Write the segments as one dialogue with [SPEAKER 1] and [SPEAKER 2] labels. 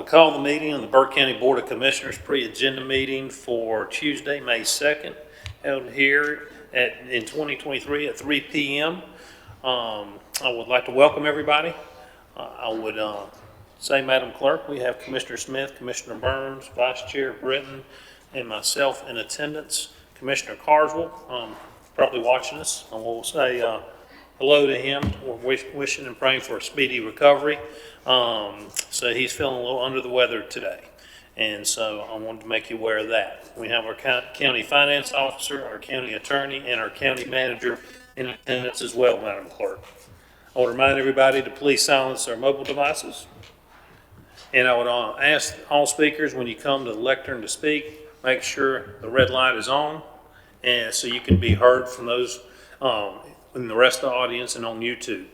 [SPEAKER 1] call the meeting of the Burke County Board of Commissioners pre-agenda meeting for Tuesday, May 2nd, held here in 2023 at 3 p.m. I would like to welcome everybody. I would say, Madam Clerk, we have Commissioner Smith, Commissioner Burns, Vice Chair Britton, and myself in attendance. Commissioner Carswell, probably watching us, and we'll say hello to him. We're wishing and praying for a speedy recovery. So he's feeling a little under the weather today. And so I wanted to make you aware of that. We have our county finance officer, our county attorney, and our county manager in attendance as well, Madam Clerk. I would remind everybody to please silence their mobile devices. And I would ask all speakers, when you come to the lectern to speak, make sure the red light is on, and so you can be heard from those in the rest of the audience and on YouTube.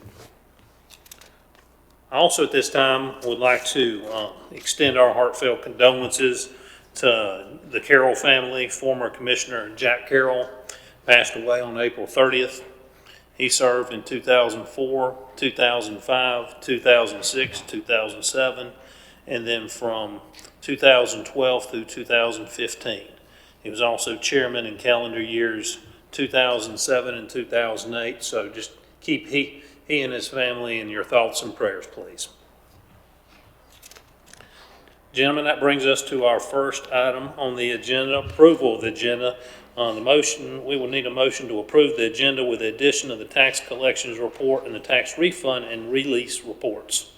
[SPEAKER 1] I also at this time would like to extend our heartfelt condolences to the Carroll family. Former Commissioner Jack Carroll passed away on April 30th. He served in 2004, 2005, 2006, 2007, and then from 2012 through 2015. He was also chairman in calendar years 2007 and 2008, so just keep he and his family in your thoughts and prayers, please. Gentlemen, that brings us to our first item on the agenda, approval of the agenda. On the motion, we will need a motion to approve the agenda with the addition of the tax collections report and the tax refund and release reports.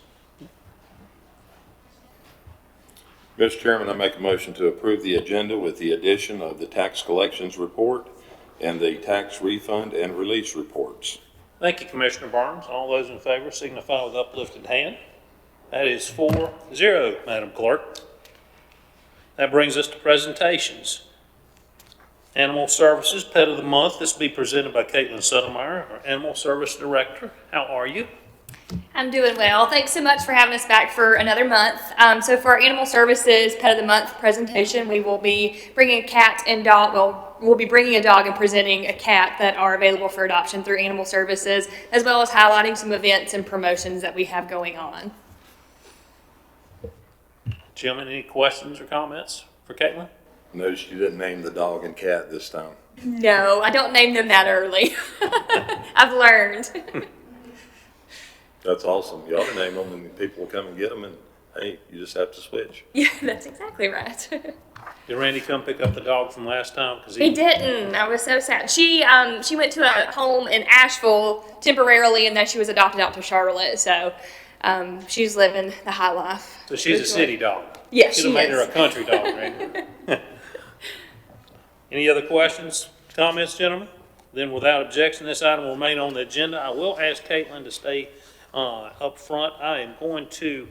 [SPEAKER 2] Mr. Chairman, I make a motion to approve the agenda with the addition of the tax collections report and the tax refund and release reports.
[SPEAKER 1] Thank you, Commissioner Barnes. All those in favor signify with uplifted hand. That is 4-0, Madam Clerk. That brings us to presentations. Animal Services Pet of the Month. This will be presented by Caitlin Suttlemeyer, our Animal Service Director. How are you?
[SPEAKER 3] I'm doing well. Thanks so much for having us back for another month. So for our Animal Services Pet of the Month presentation, we will be bringing a cat and dog. Well, we'll be bringing a dog and presenting a cat that are available for adoption through Animal Services, as well as highlighting some events and promotions that we have going on.
[SPEAKER 1] Gentlemen, any questions or comments for Caitlin?
[SPEAKER 2] Notice you didn't name the dog and cat this time.
[SPEAKER 3] No, I don't name them that early. I've learned.
[SPEAKER 2] That's awesome. You ought to name them and people will come and get them, and hey, you just have to switch.
[SPEAKER 3] Yeah, that's exactly right.
[SPEAKER 1] Did Randy come pick up the dog from last time?
[SPEAKER 3] He didn't. I was so sad. She went to a home in Asheville temporarily, and then she was adopted out to Charlotte. So she's living the high life.
[SPEAKER 1] So she's a city dog.
[SPEAKER 3] Yes,
[SPEAKER 1] Should
[SPEAKER 3] she
[SPEAKER 1] have made
[SPEAKER 3] is.
[SPEAKER 1] her a country dog, Randy. Any other questions, comments, gentlemen? Then without objection, this item will remain on the agenda. I will ask Caitlin to stay up front. I am going to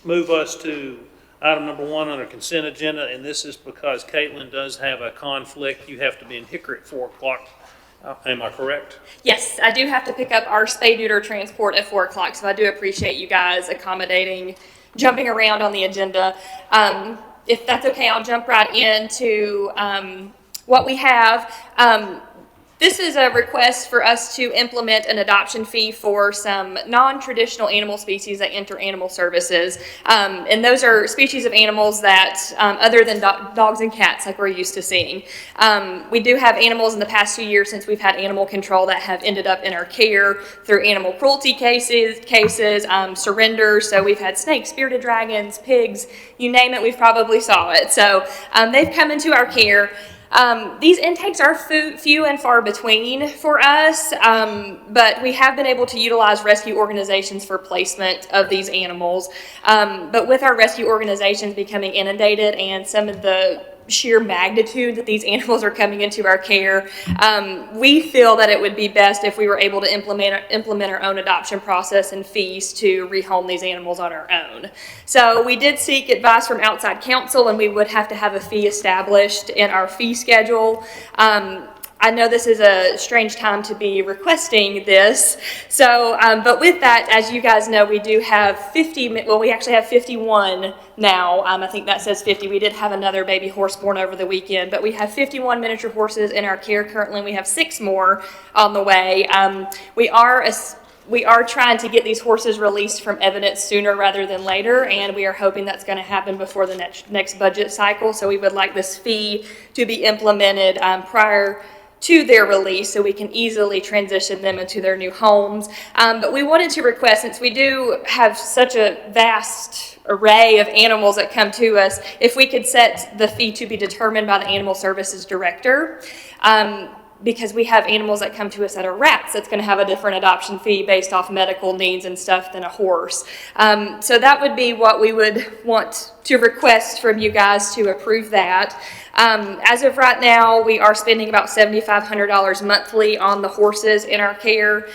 [SPEAKER 1] move us to item number 1 on our consent agenda, and this is because Caitlin does have a conflict. You have to be in Hickory at 4 o'clock. Am I correct?
[SPEAKER 3] Yes, I do have to pick up our spay neuter transport at 4 o'clock, so I do appreciate you guys accommodating, jumping around on the agenda. If that's okay, I'll jump right into what we have. This is a request for us to implement an adoption fee for some non-traditional animal species that enter Animal Services. And those are species of animals that, other than dogs and cats like we're used to seeing. We do have animals in the past 2 years since we've had animal control that have ended up in our care through animal cruelty cases, surrenders. So we've had snakes, bearded dragons, pigs, you name it, we've probably saw it. So they've come into our care. These intakes are few and far between for us, but we have been able to utilize rescue organizations for placement of these animals. But with our rescue organizations becoming inundated and some of the sheer magnitude that these animals are coming into our care, we feel that it would be best if we were able to implement our own adoption process and fees to rehome these animals on our own. So we did seek advice from outside counsel, and we would have to have a fee established in our fee schedule. I know this is a strange time to be requesting this. So, but with that, as you guys know, we do have 50, well, we actually have 51 now. I think that says 50. We did have another baby horse born over the weekend, but we have 51 miniature horses in our care currently. We have 6 more on the way. We are we are trying to get these horses released from evidence sooner rather than later, and we are hoping that's going to happen before the next budget cycle. So we would like this fee to be implemented prior to their release so we can easily transition them into their new homes. But we wanted to request, since we do have such a vast array of animals that come to us, if we could set the fee to be determined by the Animal Services Director. Because we have animals that come to us that are rats, that's going to have a different adoption fee based off medical needs and stuff than a horse. So that would be what we would want to request from you guys to approve that. As of right now, we are spending about $7,500 monthly on the horses in our care.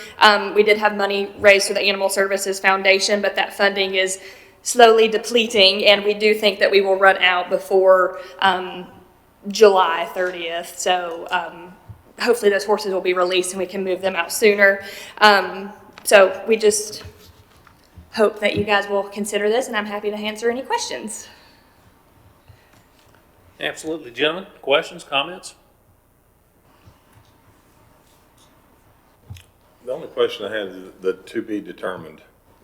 [SPEAKER 3] We did have money raised for the Animal Services Foundation, but that funding is slowly depleting, and we do think that we will run out before July 30th. So hopefully those horses will be released and we can move them out sooner. So we just hope that you guys will consider this, and I'm happy to answer any questions.
[SPEAKER 1] Absolutely. Gentlemen, questions, comments?
[SPEAKER 2] The only question I had is the to be determined,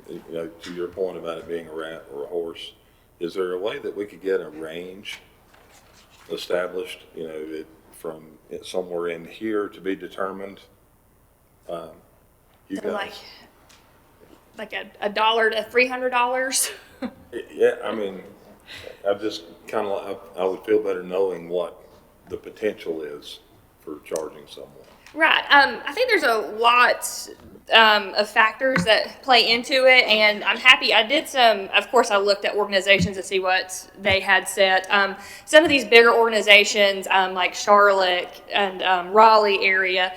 [SPEAKER 2] you know, to your point about it being a rat or a horse. Is there a way that we could get a range established, you know, from somewhere in here to be determined? You guys.
[SPEAKER 3] Like a dollar to $300.
[SPEAKER 2] Yeah, I mean, I just kind of, I would feel better knowing what the potential is for charging someone.
[SPEAKER 3] Right. I think there's a lot of factors that play into it, and I'm happy. I did some, of course, I looked at organizations to see what they had set. Some of these bigger organizations, like Charlotte and Raleigh area,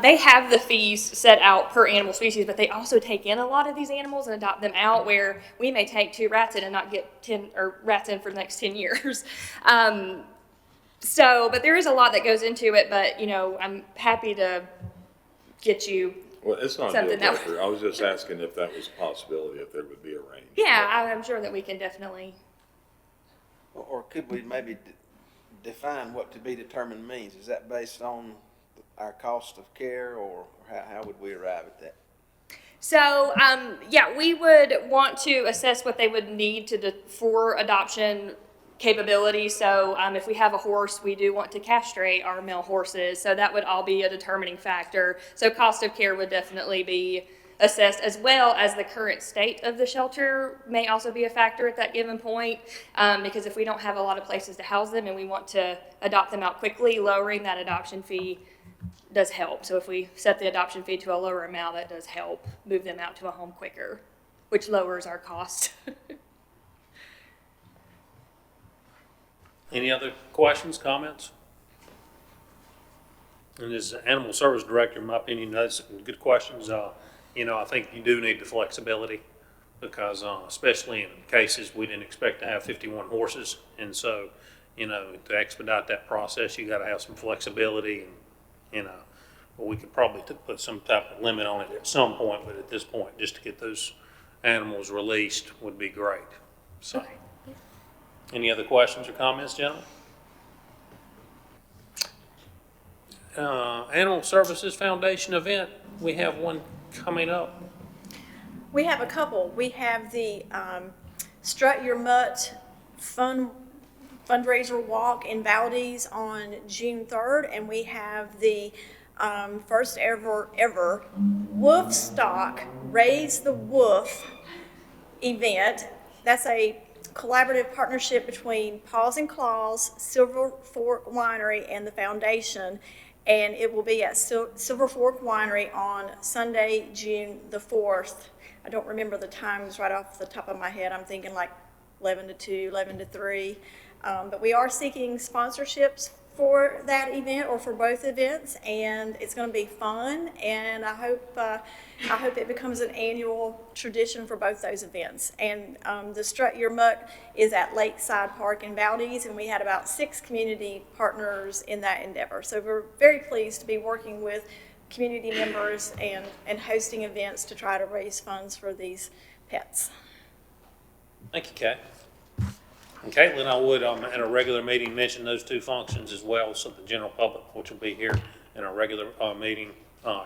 [SPEAKER 3] they have the fees set out per animal species, but they also take in a lot of these animals and adopt them out, where we may take 2 rats in and not get 10 or rats in for the next 10 years. But there is a lot that goes into it, but, you know, I'm happy to get you.
[SPEAKER 2] Well, it's not a
[SPEAKER 3] something
[SPEAKER 2] deal
[SPEAKER 3] that-
[SPEAKER 2] breaker. I was just asking if that was a possibility, if there would be a range.
[SPEAKER 3] Yeah, I'm sure that we can definitely.
[SPEAKER 4] Or could we maybe define what to be determined means? Is that based on our cost of care, or how would we arrive at that?
[SPEAKER 3] So, yeah, we would want to assess what they would need for adoption capability. So if we have a horse, we do want to castrate our male horses. So that would all be a determining factor. So cost of care would definitely be assessed, as well as the current state of the shelter may also be a factor at that given point. Because if we don't have a lot of places to house them and we want to adopt them out quickly, lowering that adoption fee does help. So if we set the adoption fee to a lower amount, that does help move them out to a home quicker, which lowers our cost.
[SPEAKER 1] Any other questions, comments? And as Animal Service Director, in my opinion, those are good questions. You know, I think you do need the flexibility because especially in cases we didn't expect to have 51 horses. And so, you know, to expedite that process, you got to have some flexibility. And, you know, we could probably put some type of limit on it at some point, but at this point, just to get those animals released would be great. So.
[SPEAKER 3] Okay.
[SPEAKER 1] Any other questions or comments, gentlemen? Animal Services Foundation event, we have one coming up.
[SPEAKER 5] We have a couple. We have the Strut Your Mutt fundraiser walk in Valdez on June 3rd, and we have the first ever Wolf Stock Raise the Wolf event. That's a collaborative partnership between Paws and Claws, Silver Fork Winery, and the foundation, and it will be at Silver Fork Winery on Sunday, June the 4th. I don't remember the times right off the top of my head. I'm thinking like 11 to 2, 11 to 3. But we are seeking sponsorships for that event or for both events, and it's going to be fun, and I hope it becomes an annual tradition for both those events. And the Strut Your Mutt is at Lakeside Park in Valdez, and we had about 6 community partners in that endeavor. So we're very pleased to be working with community members and hosting events to try to raise funds for these pets.
[SPEAKER 1] Thank you, Kay. And Caitlin, I would, at a regular meeting, mention those 2 functions as well, so the general public, which will be here in our regular meeting,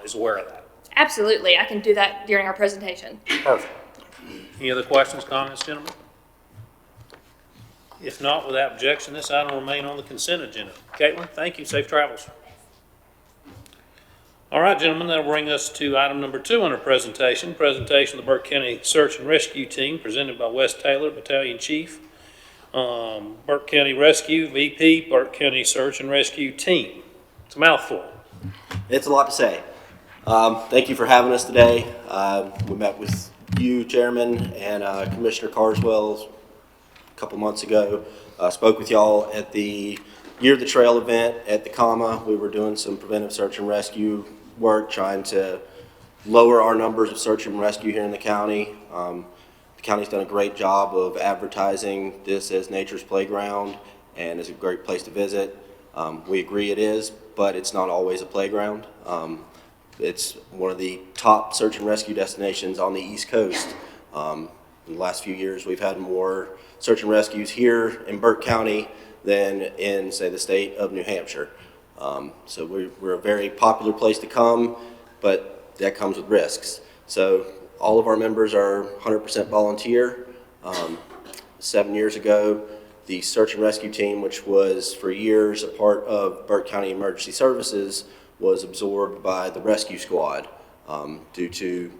[SPEAKER 1] is aware of that.
[SPEAKER 3] Absolutely, I can do that during our presentation.
[SPEAKER 1] Perfect. Any other questions, comments, gentlemen? If not, without objection, this item will remain on the consent agenda. Caitlin, thank you. Safe travels. All right, gentlemen, that'll bring us to item number 2 under presentation. Presentation of the Burke County Search and Rescue Team presented by Wes Taylor, Battalion Chief. Burke County Rescue, VP, Burke County Search and Rescue Team. It's a mouthful.
[SPEAKER 6] It's a lot to say. Thank you for having us today. We met with you, Chairman, and Commissioner Carswell a couple months ago. Spoke with y'all at the Year of the Trail event at the Comma. We were doing some preventive search and rescue work, trying to lower our numbers of search and rescue here in the county. The county's done a great job of advertising this as nature's playground and is a great place to visit. We agree it is, but it's not always a playground. It's one of the top search and rescue destinations on the East Coast. In the last few years, we've had more search and rescues here in Burke County than in, say, the state of New Hampshire. So we're a very popular place to come, but that comes with risks. So all of our members are 100% volunteer. 7 years ago, the search and rescue team, which was for years a part of Burke County Emergency Services, was absorbed by the rescue squad due to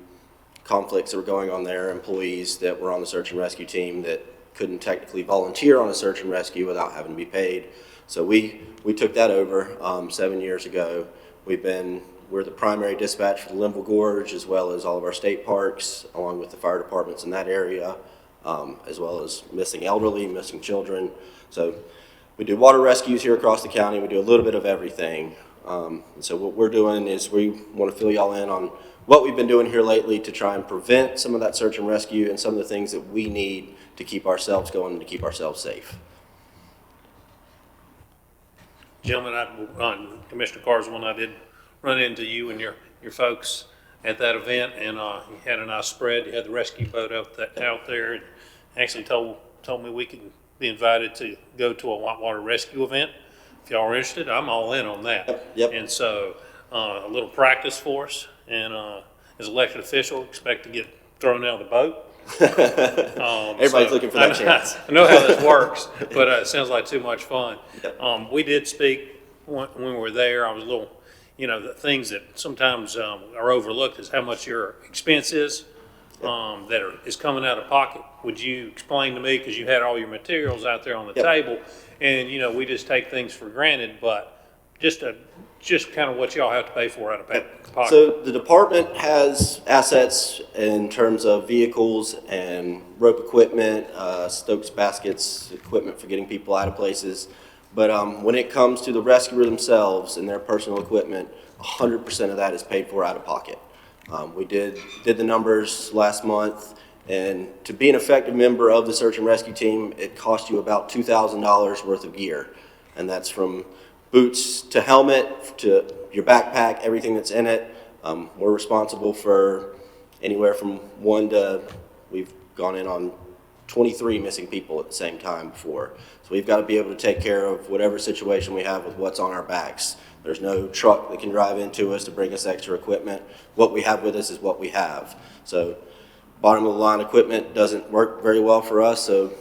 [SPEAKER 6] conflicts that were going on there, employees that were on the search and rescue team that couldn't technically volunteer on a search and rescue without having to be paid. So we took that over 7 years ago. We're the primary dispatch for the Linville Gorge, as well as all of our state parks, along with the fire departments in that area, as well as missing elderly, missing children. So we do water rescues here across the county. We do a little bit of everything. And so what we're doing is we want to fill y'all in on what we've been doing here lately to try and prevent some of that search and rescue and some of the things that we need to keep ourselves going and to keep ourselves safe.
[SPEAKER 1] Gentlemen, Commissioner Carswell, I did run into you and your folks at that event, and you had a nice spread. You had the rescue boat out there, and actually told me we could be invited to go to a whitewater rescue event. If y'all are interested, I'm all in on that.
[SPEAKER 6] Yep.
[SPEAKER 1] And so a little practice for us, and as elected official, expect to get thrown out of the boat.
[SPEAKER 6] Everybody's looking for that chance.
[SPEAKER 1] I know how this works, but it sounds like too much fun.
[SPEAKER 6] Yep.
[SPEAKER 1] We did speak when we were there. I was a little, the things that sometimes are overlooked is how much your expense is is coming out of pocket. Would you explain to me, because you had all your materials out there on the
[SPEAKER 6] Yep.
[SPEAKER 1] table, and we just take things for granted, but just kind of what y'all have to pay for out of pocket.
[SPEAKER 6] So the department has assets in terms of vehicles and rope equipment, Stokes baskets, equipment for getting people out of places. But when it comes to the rescuer themselves and their personal equipment, 100% of that is paid for out of pocket. We did the numbers last month, and to be an effective member of the search and rescue team, it costs you about $2,000 worth of gear. And that's from boots to helmet to your backpack, everything that's in it. We're responsible for anywhere from we've gone in on 23 missing people at the same time before. So we've got to be able to take care of whatever situation we have with what's on our backs. There's no truck that can drive into us to bring us extra equipment. What we have with us is what we have. So bottom of the line equipment doesn't work very well for us. So,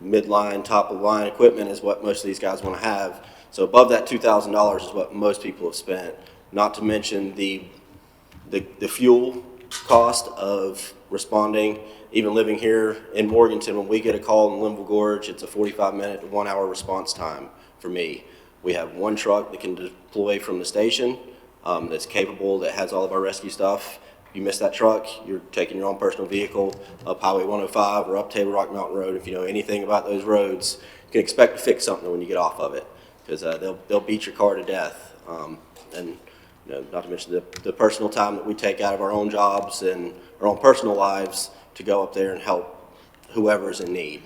[SPEAKER 6] midline, top of the line equipment is what most of these guys want to have. So above that $2,000 is what most people have spent, not to mention the fuel cost of responding. Even living here in Morganton, when we get a call in Linville Gorge, it's a 45-minute to 1 hour response time for me. We have one truck that can deploy from the station that's capable, that has all of our rescue stuff. If you miss that truck, you're taking your own personal vehicle up Highway 105 or up Table Rock Mountain Road. If you know anything about those roads, you can expect to fix something when you get off of it, because they'll beat your car to death. And not to mention the personal time that we take out of our own jobs and our own personal lives to go up there and help whoever's in need.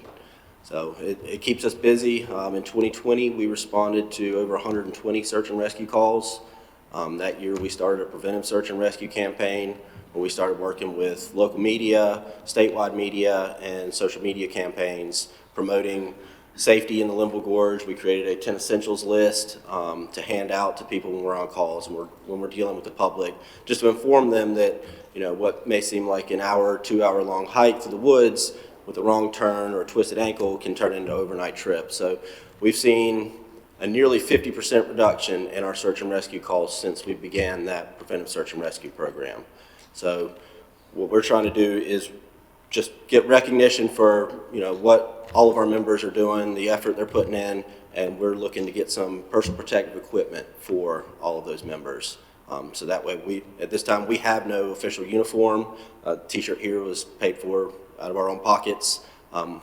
[SPEAKER 6] So it keeps us busy. In 2020, we responded to over 120 search and rescue calls. That year, we started a preventive search and rescue campaign where we started working with local media, statewide media, and social media campaigns promoting safety in the Linville Gorge. We created a 10 essentials list to hand out to people when we're on calls and when we're dealing with the public, just to inform them that, you know, what may seem like an hour, 2 hour long hike through the woods with a wrong turn or a twisted ankle can turn into an overnight trip. So we've seen a nearly 50% reduction in our search and rescue calls since we began that preventive search and rescue program. So what we're trying to do is just get recognition for, you know, what all of our members are doing, the effort they're putting in, and we're looking to get some personal protective equipment for all of those members. So that way at this time, we have no official uniform. T-shirt here was paid for out of our own pockets.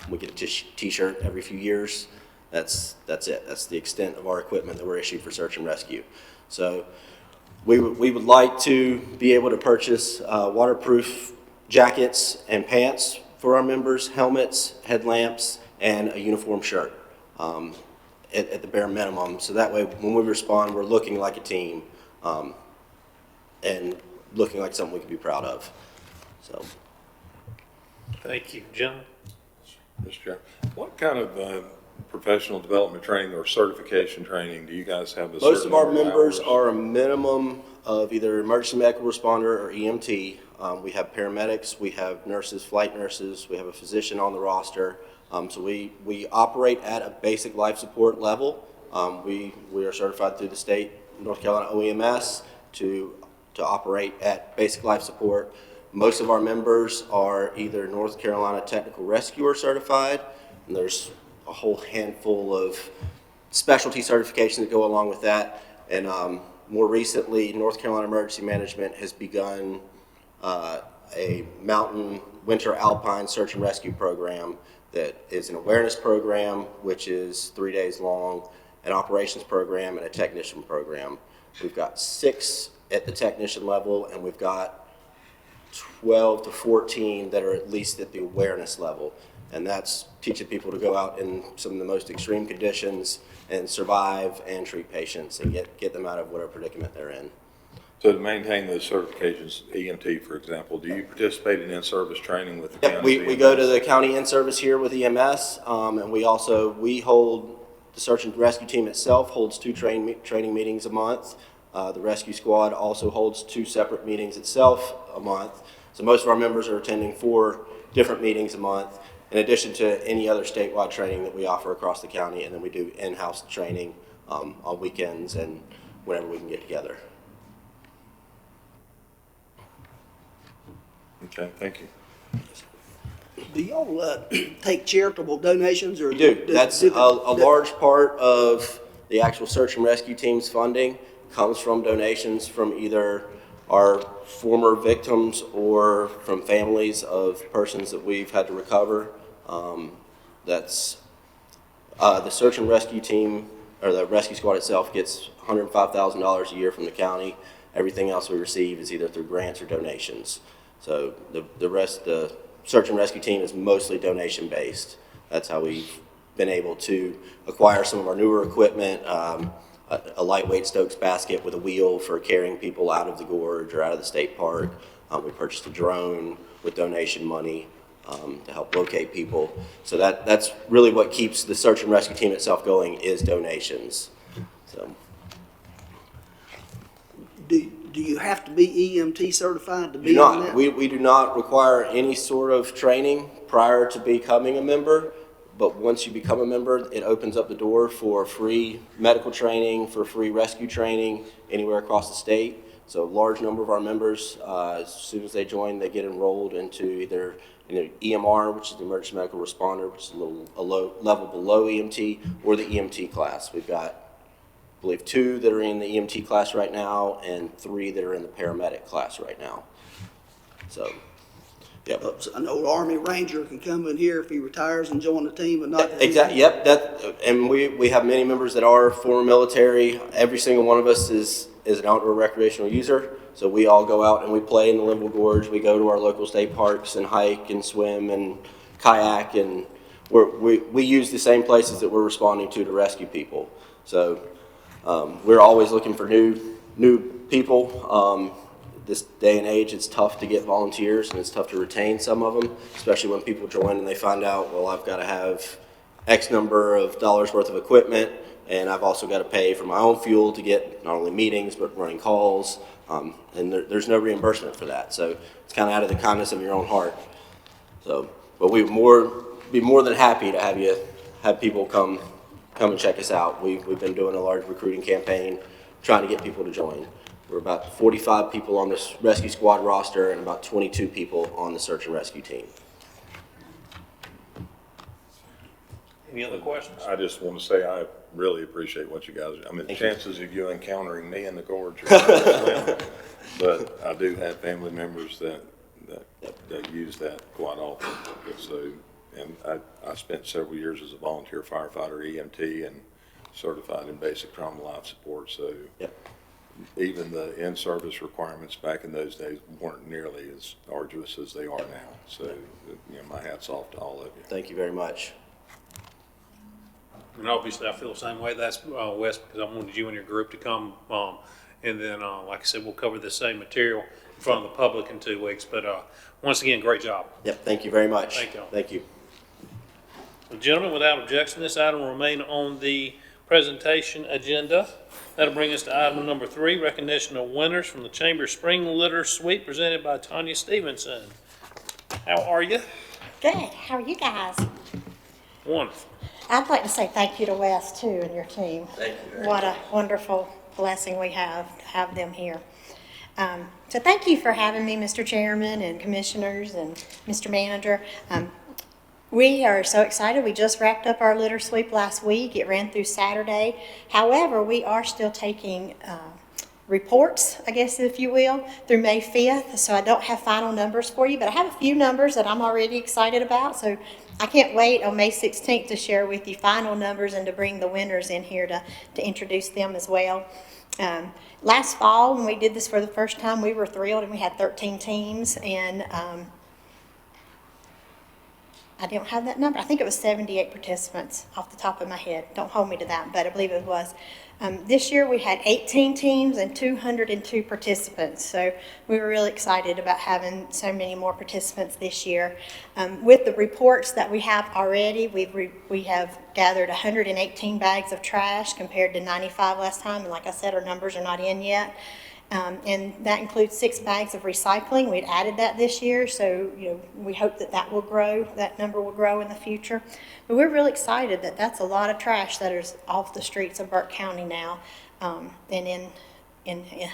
[SPEAKER 6] We get a t-shirt every few years. That's it. That's the extent of our equipment that we're issued for search and rescue. So we would like to be able to purchase waterproof jackets and pants for our members, helmets, headlamps, and a uniform shirt at the bare minimum. So that way, when we respond, we're looking like a team and looking like something we can be proud of. So.
[SPEAKER 1] Thank you. Gentlemen?
[SPEAKER 2] Mr. Chair, what kind of professional development training or certification training do you guys have?
[SPEAKER 6] Most of our members are a minimum of either emergency medical responder or EMT. We have paramedics, we have nurses, flight nurses, we have a physician on the roster. So we operate at a basic life support level. We are certified through the state North Carolina OEMS to operate at basic life support. Most of our members are either North Carolina Technical Rescuer certified, and there's a whole handful of specialty certifications that go along with that. And more recently, North Carolina Emergency Management has begun a mountain winter alpine search and rescue program that is an awareness program, which is 3 days long, an operations program, and a technician program. We've got 6 at the technician level, and we've got 12 to 14 that are at least at the awareness level. And that's teaching people to go out in some of the most extreme conditions and survive and treat patients and get them out of whatever predicament they're in.
[SPEAKER 2] So to maintain those certifications, EMT, for example, do you participate in in-service training with the
[SPEAKER 6] Yep,
[SPEAKER 2] county?
[SPEAKER 6] we go to the county in-service here with EMS, and we hold, the search and rescue team itself holds 2 training meetings a month. The rescue squad also holds 2 separate meetings itself a month. So most of our members are attending 4 different meetings a month, in addition to any other statewide training that we offer across the county, and then we do in-house training on weekends and whenever we can get together.
[SPEAKER 2] Okay, thank you.
[SPEAKER 7] Do y'all take charitable donations or?
[SPEAKER 6] We do. That's a large part of the actual search and rescue team's funding comes from donations from either our former victims or from families of persons that we've had to recover. That's the search and rescue team, or the rescue squad itself, gets $105,000 a year from the county. Everything else we receive is either through grants or donations. So the search and rescue team is mostly donation based. That's how we've been able to acquire some of our newer equipment, a lightweight Stokes basket with a wheel for carrying people out of the gorge or out of the state park. We purchased a drone with donation money to help locate people. So that's really what keeps the search and rescue team itself going, is donations. So.
[SPEAKER 7] Do you have to be EMT certified to be on that?
[SPEAKER 6] We do not require any sort of training prior to becoming a member, but once you become a member, it opens up the door for free medical training, for free rescue training anywhere across the state. So a large number of our members, as soon as they join, they get enrolled into either EMR, which is the emergency medical responder, which is a low level below EMT, or the EMT class. We've got, I believe, 2 that are in the EMT class right now and 3 that are in the paramedic class right now. So, yeah.
[SPEAKER 7] So an old Army Ranger can come in here if he retires and join the team, but not.
[SPEAKER 6] Exactly. Yep. And we have many members that are former military. Every single one of us is an outdoor recreational user. So we all go out and we play in the Linville Gorge. We go to our local state parks and hike and swim and kayak, and we use the same places that we're responding to rescue people. So we're always looking for new people. This day and age, it's tough to get volunteers and it's tough to retain some of them, especially when people join and they find out, well, I've got to have X number of dollars worth of equipment, and I've also got to pay for my own fuel to get not only meetings, but running calls, and there's no reimbursement for that. So it's kind of out of the kindness of your own heart. So, but we'd be more than happy to have people come and check us out. We've been doing a large recruiting campaign, trying to get people to join. We're about 45 people on this rescue squad roster and about 22 people on the search and rescue team.
[SPEAKER 1] Any other questions?
[SPEAKER 2] I just want to say I really appreciate what you guys, I mean, the
[SPEAKER 6] Thank you.
[SPEAKER 2] chances of you encountering me in the gorge are slim, but I do have family members that use that quite often. So, and I spent several years as a volunteer firefighter, EMT, and certified in basic trauma life support. So
[SPEAKER 6] Yep.
[SPEAKER 2] even the in-service requirements back in those days weren't nearly as arduous as they are now. So, you know, my hat's off to all of you.
[SPEAKER 6] Thank you very much.
[SPEAKER 1] And obviously, I feel the same way. That's, Wes, because I wanted you and your group to come. And then, like I said, we'll cover the same material in front of the public in 2 weeks. But once again, great job.
[SPEAKER 6] Yep, thank you very much.
[SPEAKER 1] Thank you.
[SPEAKER 6] Thank you.
[SPEAKER 1] Well, gentlemen, without objection, this item will remain on the presentation agenda. That'll bring us to item number 3, recognition of winners from the Chamber Spring Litter Sweep presented by Tanya Stevenson. How are you?
[SPEAKER 8] Good. How are you guys?
[SPEAKER 1] Wonderful.
[SPEAKER 8] I'd like to say thank you to Wes too and your team.
[SPEAKER 6] Thank you very
[SPEAKER 8] What a wonderful blessing we have to have them here. So thank you for having me, Mr. Chairman and Commissioners and Mr. Manager. We are so excited. We just wrapped up our litter sweep last week. It ran through Saturday. However, we are still taking reports, I guess, if you will, through May 5th. So I don't have final numbers for you, but I have a few numbers that I'm already excited about. So I can't wait on May 16th to share with you final numbers and to bring the winners in here to introduce them as well. Last fall, when we did this for the first time, we were thrilled, and we had 13 teams, and I don't have that number. I think it was 78 participants off the top of my head. Don't hold me to that, but I believe it was. This year we had 18 teams and 202 participants. So we were really excited about having so many more participants this year. With the reports that we have already, we have gathered 118 bags of trash compared to 95 last time. And like I said, our numbers are not in yet. And that includes 6 bags of recycling. We'd added that this year, so we hope that will grow. That number will grow in the future. But we're really excited that that's a lot of trash that is off the streets of Burke County now, and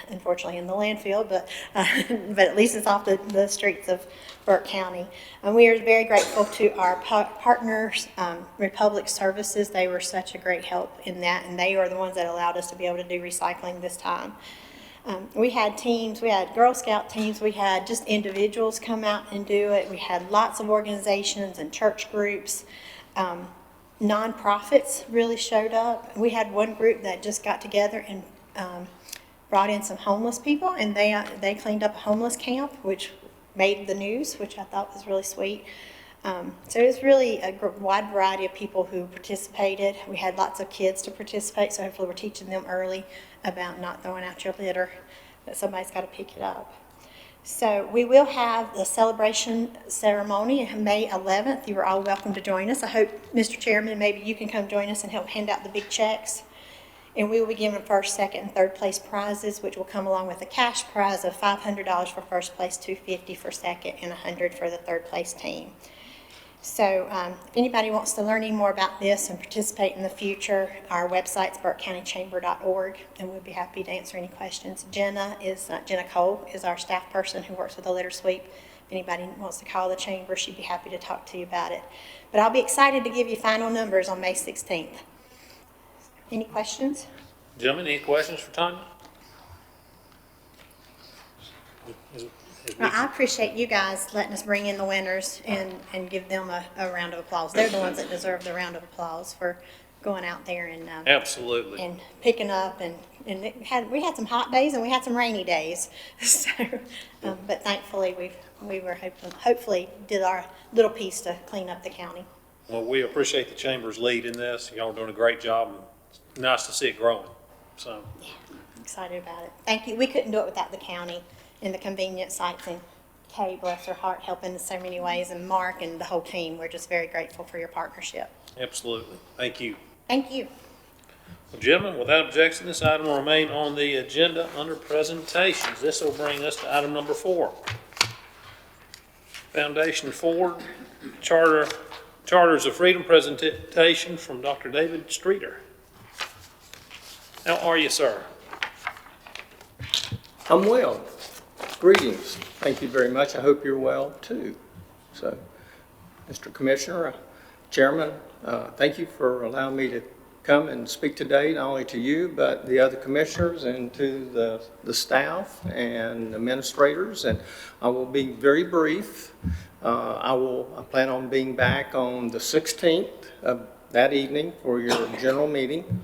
[SPEAKER 8] unfortunately in the landfill, but at least it's off the streets of Burke County. And we are very grateful to our partners, Republic Services. They were such a great help in that, and they are the ones that allowed us to be able to do recycling this time. We had teams, we had Girl Scout teams, we had just individuals come out and do it. We had lots of organizations and church groups. Nonprofits really showed up. We had one group that just got together and brought in some homeless people, and they cleaned up a homeless camp, which made the news, which I thought was really sweet. So it was really a wide variety of people who participated. We had lots of kids to participate, so hopefully we're teaching them early about not throwing out your litter, that somebody's got to pick it up. So we will have the celebration ceremony on May 11th. You are all welcome to join us. I hope, Mr. Chairman, maybe you can come join us and help hand out the big checks. And we will be giving first, second, and third place prizes, which will come along with a cash prize of $500 for first place, $250 for second, and $100 for the third place team. So if anybody wants to learn any more about this and participate in the future, our website's burkecountychamber.org, and we'll be happy to answer any questions. Jenna Cole is our staff person who works with the litter sweep. If anybody wants to call the chamber, she'd be happy to talk to you about it. But I'll be excited to give you final numbers on May 16th. Any questions?
[SPEAKER 1] Gentlemen, any questions for Tanya?
[SPEAKER 8] Well, I appreciate you guys letting us bring in the winners and give them a round of applause. They're the ones that deserve the round of applause for going out there and
[SPEAKER 1] Absolutely.
[SPEAKER 8] and picking up and we had some hot days and we had some rainy days. So, but thankfully we were hopefully did our little piece to clean up the county.
[SPEAKER 1] Well, we appreciate the Chamber's lead in this. Y'all are doing a great job, and it's nice to see it growing. So,
[SPEAKER 8] Yeah, I'm excited about it. Thank you. We couldn't do it without the county and the convenience sites, and Kay, bless her heart, helping in so many ways, and Mark and the whole team. We're just very grateful for your partnership.
[SPEAKER 1] Absolutely. Thank you.
[SPEAKER 8] Thank you.
[SPEAKER 1] Well, gentlemen, without objection, this item will remain on the agenda under presentations. This will bring us to item number 4. Foundation Ford Charters of Freedom presentation from Dr. David Streeter. How are you, sir?
[SPEAKER 9] I'm well. Greetings. Thank you very much. I hope you're well too. So, Mr. Commissioner, Chairman, thank you for allowing me to come and speak today, not only to you, but the other commissioners and to the staff and administrators. And I will be very brief. I plan on being back on the 16th of that evening for your general meeting.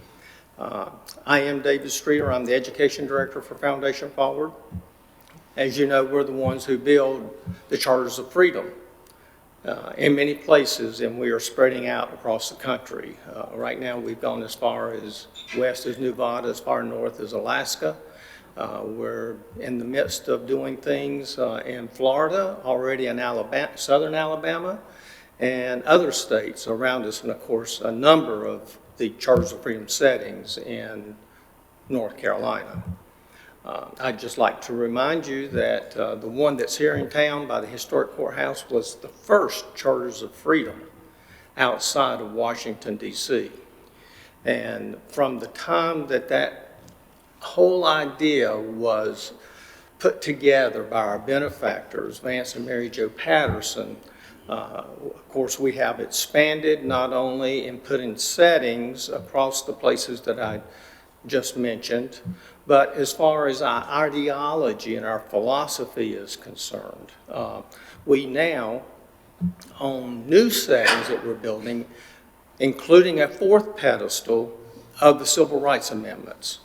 [SPEAKER 9] I am David Streeter. I'm the Education Director for Foundation Forward. As you know, we're the ones who build the Charters of Freedom in many places, and we are spreading out across the country. Right now, we've gone as far as west as Nevada, as far north as Alaska. We're in the midst of doing things in Florida, already in Alabama, southern Alabama, and other states around us, and of course, a number of the Charters of Freedom settings in North Carolina. I'd just like to remind you that the one that's here in town by the historic courthouse was the first Charters of Freedom outside of Washington, D.C. And from the time that whole idea was put together by our benefactors, Vance and Mary Jo Patterson, of course, we have expanded not only in putting settings across the places that I just mentioned, but as far as our ideology and our philosophy is concerned, we now own new settings that we're building, including a 4th pedestal of the Civil Rights Amendments.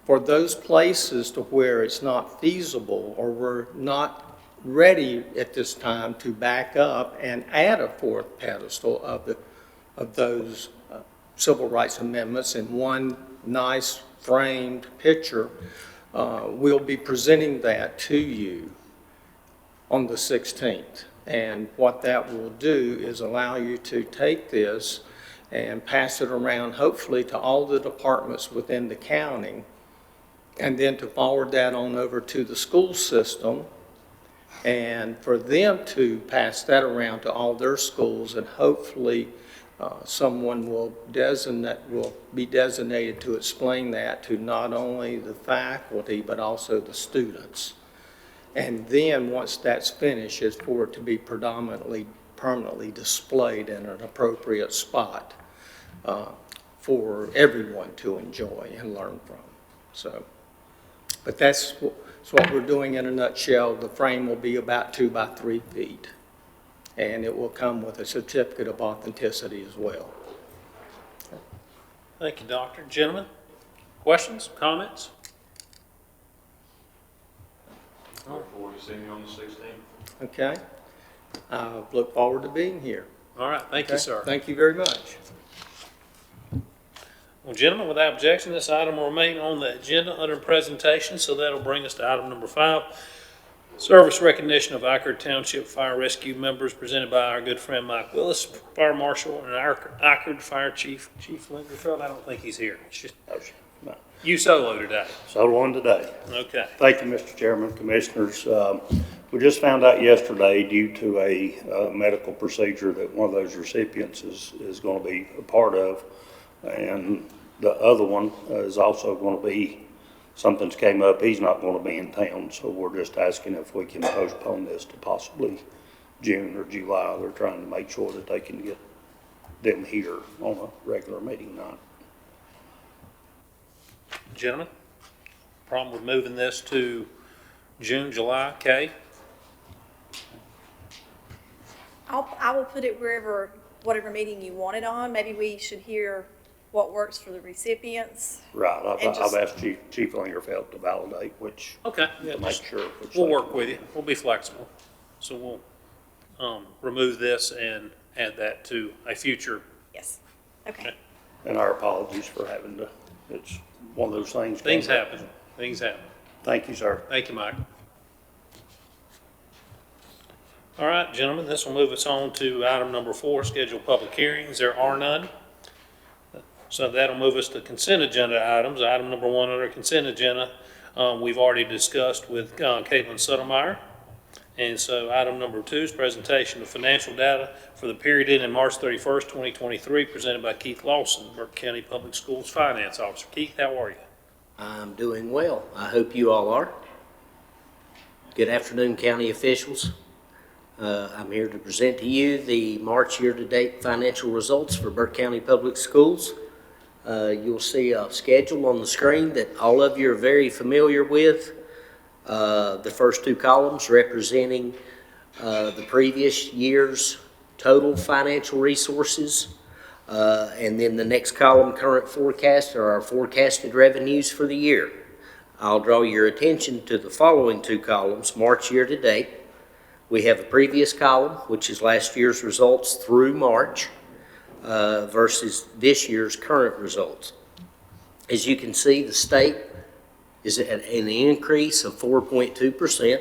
[SPEAKER 9] For those places to where it's not feasible or we're not ready at this time to back up and add a 4th pedestal of those Civil Rights Amendments in one nice framed picture, we'll be presenting that to you on the 16th. And what that will do is allow you to take this and pass it around, hopefully, to all the departments within the county, and then to forward that on over to the school system, and for them to pass that around to all their schools, and hopefully someone will be designated to explain that to not only the faculty but also the students. And then once that's finished, it's for it to be predominantly permanently displayed in an appropriate spot for everyone to enjoy and learn from. So, but that's what we're doing in a nutshell. The frame will be about 2 by 3 feet. And it will come with a certificate of authenticity as well.
[SPEAKER 1] Thank you, Doctor. Gentlemen, questions, comments?
[SPEAKER 2] Look forward to seeing you on the 16th.
[SPEAKER 9] Okay? I look forward to being here.
[SPEAKER 1] All right, thank you,
[SPEAKER 9] Okay?
[SPEAKER 1] sir.
[SPEAKER 9] Thank you very much.
[SPEAKER 1] Well, gentlemen, without objection, this item will remain on the agenda under presentation, so that'll bring us to item number 5. Service recognition of Eichard Township Fire Rescue members presented by our good friend Mike Willis, Fire Marshal, and our Eichard Fire Chief, Chief Lingerfeld. I don't think he's here. It's just you solo today.
[SPEAKER 10] Solo one today.
[SPEAKER 1] Okay.
[SPEAKER 10] Thank you, Mr. Chairman, Commissioners. We just found out yesterday, due to a medical procedure that one of those recipients is going to be a part of, and the other one is also going to be, something's came up, he's not going to be in town, so we're just asking if we can postpone this to possibly June or July. They're trying to make sure that they can get them here on a regular meeting night.
[SPEAKER 1] Gentlemen, problem with moving this to June, July, Kay?
[SPEAKER 5] I will put it whatever meeting you want it on. Maybe we should hear what works for the recipients.
[SPEAKER 10] Right,
[SPEAKER 5] And
[SPEAKER 10] I've
[SPEAKER 5] just-
[SPEAKER 10] asked Chief Lingerfeld to validate which,
[SPEAKER 1] Okay. Yeah,
[SPEAKER 10] to make
[SPEAKER 1] just-
[SPEAKER 10] sure. which
[SPEAKER 1] We'll
[SPEAKER 10] they
[SPEAKER 1] work
[SPEAKER 10] can
[SPEAKER 1] with you. We'll be flexible. So we'll remove this and add that to a future.
[SPEAKER 5] Yes. Okay.
[SPEAKER 10] And our apologies for having to, it's one of those things.
[SPEAKER 1] Things happen. Things happen.
[SPEAKER 10] Thank you, sir.
[SPEAKER 1] Thank you, Mike. All right, gentlemen, this will move us on to item number 4, scheduled public hearings. There are none. So that'll move us to consent agenda items. Item number 1 under consent agenda, we've already discussed with Caitlin Suttermeyer. And so item number 2 is presentation of financial data for the period ending March 31st, 2023, presented by Keith Lawson, Burke County Public Schools Finance Officer. Keith, how are you?
[SPEAKER 11] I'm doing well. I hope you all are. Good afternoon, county officials. I'm here to present to you the March year-to-date financial results for Burke County Public Schools. You'll see a schedule on the screen that all of you are very familiar with. The first 2 columns representing the previous year's total financial resources. And then the next column, current forecast, are our forecasted revenues for the year. I'll draw your attention to the following 2 columns, March year-to-date. We have a previous column, which is last year's results through March, versus this year's current results. As you can see, the state is at an increase of 4.2%.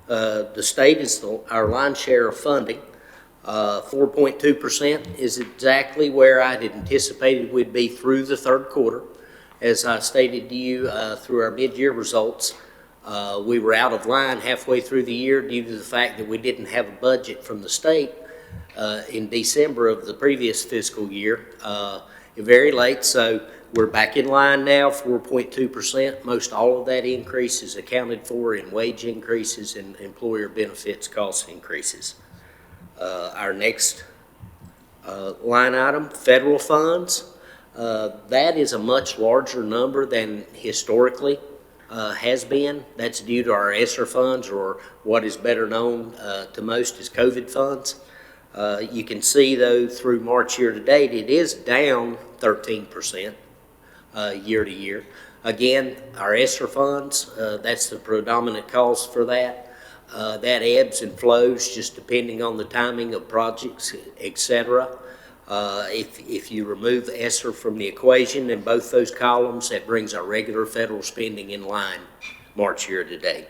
[SPEAKER 11] The state is our lion's share of funding. 4.2% is exactly where I'd anticipated we'd be through the third quarter. As I stated to you through our mid-year results, we were out of line halfway through the year due to the fact that we didn't have a budget from the state in December of the previous fiscal year, very late. So we're back in line now, 4.2%. Most all of that increase is accounted for in wage increases and employer benefits cost increases. Our next line item, federal funds, that is a much larger number than historically has been. That's due to our ESSER funds, or what is better known to most as COVID funds. You can see, though, through March year-to-date, it is down 13% year-to-year. Again, our ESSER funds, that's the predominant cause for that. That ebbs and flows just depending on the timing of projects, etc. If you remove the ESSER from the equation in both those columns, that brings our regular federal spending in line March year-to-date.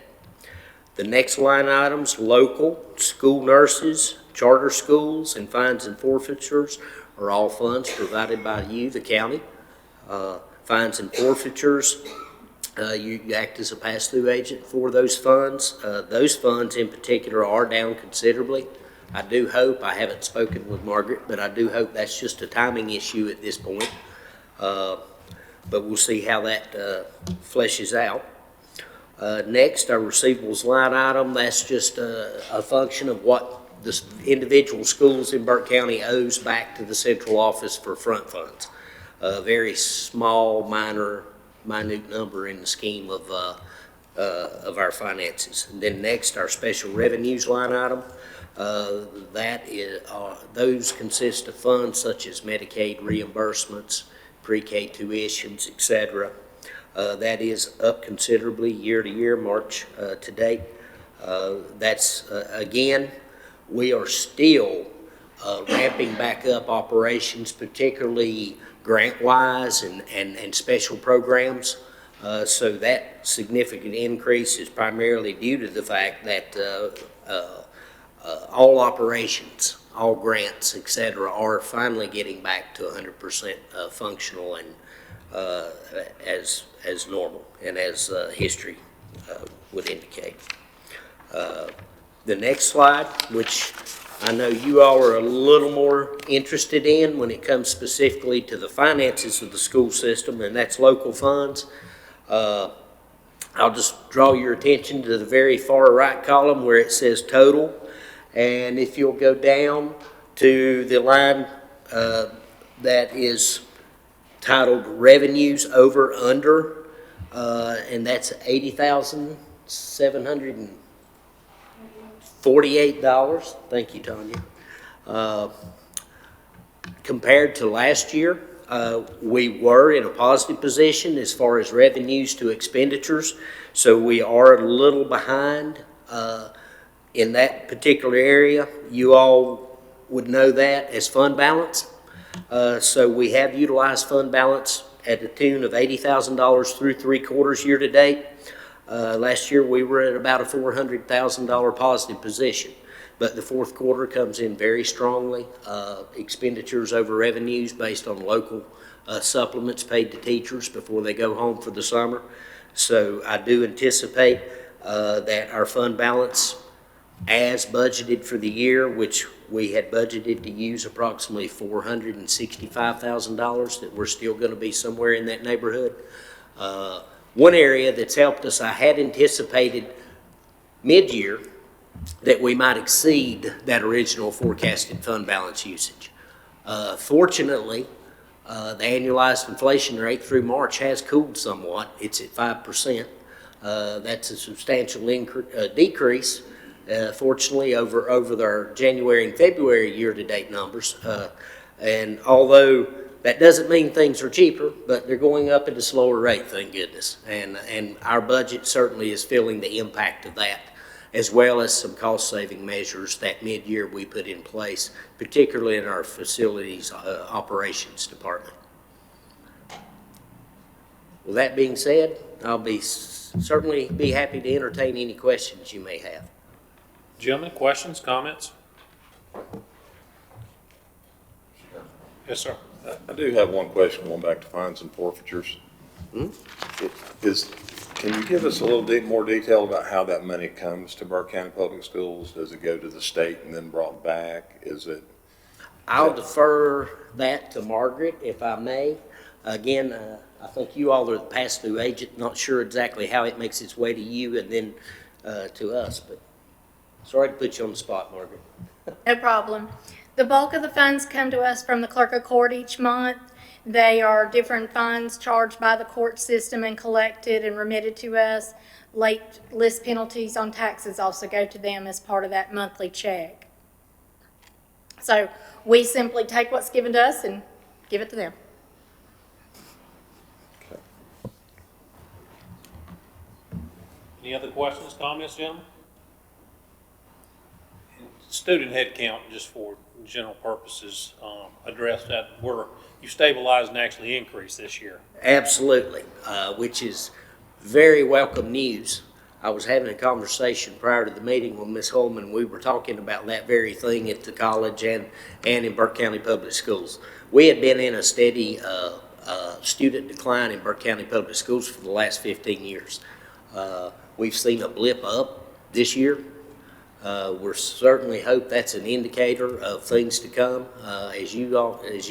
[SPEAKER 11] The next line items, local, school nurses, charter schools, and fines and forfeitures are all funds provided by you, the county. Fines and forfeitures, you act as a pass-through agent for those funds. Those funds in particular are down considerably. I do hope, I haven't spoken with Margaret, but I do hope that's just a timing issue at this point. But we'll see how that fleshes out. Next, our receivables line item, that's just a function of what the individual schools in Burke County owes back to the central office for front funds. A very small, minute number in the scheme of our finances. And then next, our special revenues line item. Those consist of funds such as Medicaid reimbursements, pre-K tuitions, etc. That is up considerably year-to-year, March to date. That's, again, we are still ramping back up operations, particularly grant-wise and special programs. So that significant increase is primarily due to the fact that all operations, all grants, etc., are finally getting back to 100% functional and as normal and as history would indicate. The next slide, which I know you all are a little more interested in when it comes specifically to the finances of the school system, and that's local funds. I'll just draw your attention to the very far right column where it says total. And if you'll go down to the line that is titled revenues over under, and that's $80,748. Thank you, Tanya. Compared to last year, we were in a positive position as far as revenues to expenditures, so we are a little behind in that particular area. You all would know that as fund balance. So we have utilized fund balance at the tune of $80,000 through 3 quarters year to date. Last year we were at about a $400,000 positive position. but the fourth quarter comes in very strongly. Expenditures over revenues based on local supplements paid to teachers before they go home for the summer. So I do anticipate that our fund balance, as budgeted for the year, which we had budgeted to use approximately $465,000, that we're still going to be somewhere in that neighborhood. One area that's helped us, I had anticipated mid-year that we might exceed that original forecasted fund balance usage. Fortunately, the annualized inflation rate through March has cooled somewhat. It's at 5%. That's a substantial decrease, fortunately, over our January and February year-to-date numbers. And although that doesn't mean things are cheaper, but they're going up at a slower rate, thank goodness. And our budget certainly is feeling the impact of that, as well as some cost-saving measures that mid-year we put in place, particularly in our facilities operations department. With that being said, I'll certainly be happy to entertain any questions you may have.
[SPEAKER 1] Gentlemen, questions, comments? Yes, sir.
[SPEAKER 2] I do have one question, going back to fines and forfeitures. Can you give us a little more detail about how that money comes to Burke County Public Schools? Does it go to the state and then brought back?
[SPEAKER 11] I'll defer that to Margaret, if I may. Again, I think you all are the pass-through agent. Not sure exactly how it makes its way to you and then to us, but sorry to put you on the spot, Margaret.
[SPEAKER 12] No problem. The bulk of the funds come to us from the clerk of court each month. They are different funds charged by the court system and collected and remitted to us. Late list penalties on taxes also go to them as part of that monthly check. So we simply take what's given to us and give it to them.
[SPEAKER 1] Any other questions, comments, gentlemen? Student head count, just for general purposes, address that you stabilized and actually increased this year.
[SPEAKER 11] Absolutely, which is very welcome news. I was having a conversation prior to the meeting with Ms. Holman. We were talking about that very thing at the college and in Burke County Public Schools. We had been in a steady student decline in Burke County Public Schools for the last 15 years. We've seen a blip up this year. We certainly hope that's an indicator of things to come. As you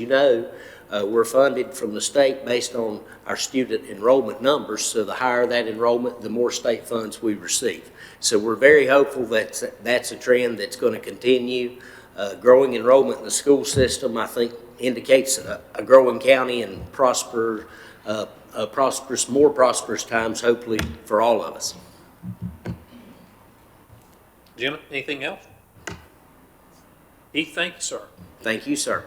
[SPEAKER 11] know, we're funded from the state based on our student enrollment numbers, so the higher that enrollment, the more state funds we receive. So we're very hopeful that that's a trend that's going to continue. Growing enrollment in the school system, I think, indicates a growing county and more prosperous times, hopefully, for all of us.
[SPEAKER 1] Jim, anything else? Heath, thank you, sir.
[SPEAKER 11] Thank you, sir.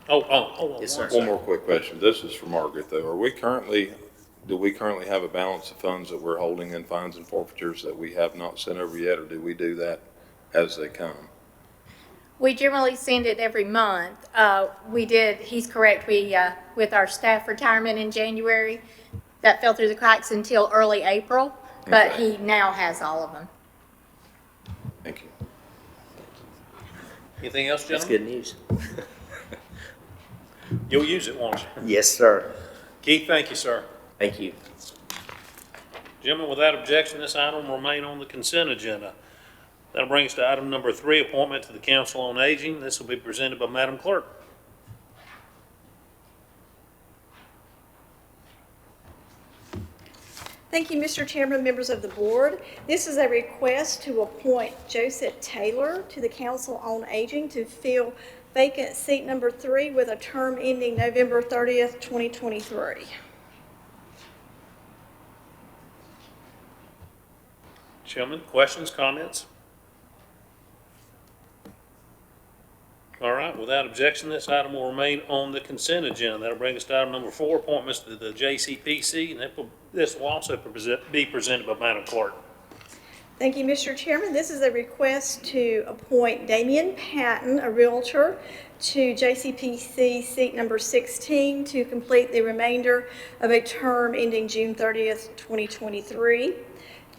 [SPEAKER 1] Hold on.
[SPEAKER 11] Yes, sir.
[SPEAKER 2] One more quick question. This is for Margaret, though. Do we currently have a balance of funds that we're holding in fines and forfeitures that we have not sent over yet, or do we do that as they come?
[SPEAKER 12] We generally send it every month. He's correct, with our staff retirement in January, that fell through the cracks until early April, but
[SPEAKER 2] Okay.
[SPEAKER 12] he now has all of them.
[SPEAKER 2] Thank you.
[SPEAKER 1] Anything else,
[SPEAKER 11] That's
[SPEAKER 1] gentlemen?
[SPEAKER 11] good news.
[SPEAKER 1] You'll use it, won't you?
[SPEAKER 11] Yes, sir.
[SPEAKER 1] Keith, thank you, sir.
[SPEAKER 11] Thank you.
[SPEAKER 1] Gentlemen, without objection, this item will remain on the consent agenda. That'll bring us to item number 3, appointment to the Council on Aging. This will be presented by Madam Clerk.
[SPEAKER 5] Thank you, Mr. Chairman, members of the board. This is a request to appoint Joseph Taylor to the Council on Aging to fill vacant seat number 3 with a term ending November 30th, 2023.
[SPEAKER 1] Gentlemen, questions, comments? All right, without objection, this item will remain on the consent agenda. That'll bring us to item number 4, appointments to the JCPC, and this will also be presented by Madam Clerk.
[SPEAKER 5] Thank you, Mr. Chairman. This is a request to appoint Damian Patton, a realtor, to JCPC seat number 16 to complete the remainder of a term ending June 30th, 2023.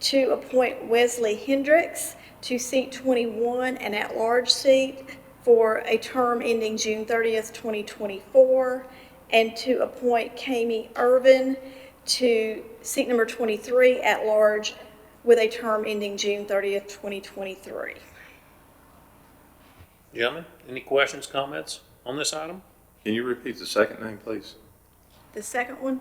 [SPEAKER 5] to appoint Wesley Hendricks to seat 21, an at-large seat for a term ending June 30th, 2024, and to appoint Kami Irvin to seat number 23, at-large, with a term ending June 30th, 2023.
[SPEAKER 1] Gentlemen, any questions, comments on this item?
[SPEAKER 2] Can you repeat the second name, please?
[SPEAKER 5] The second one,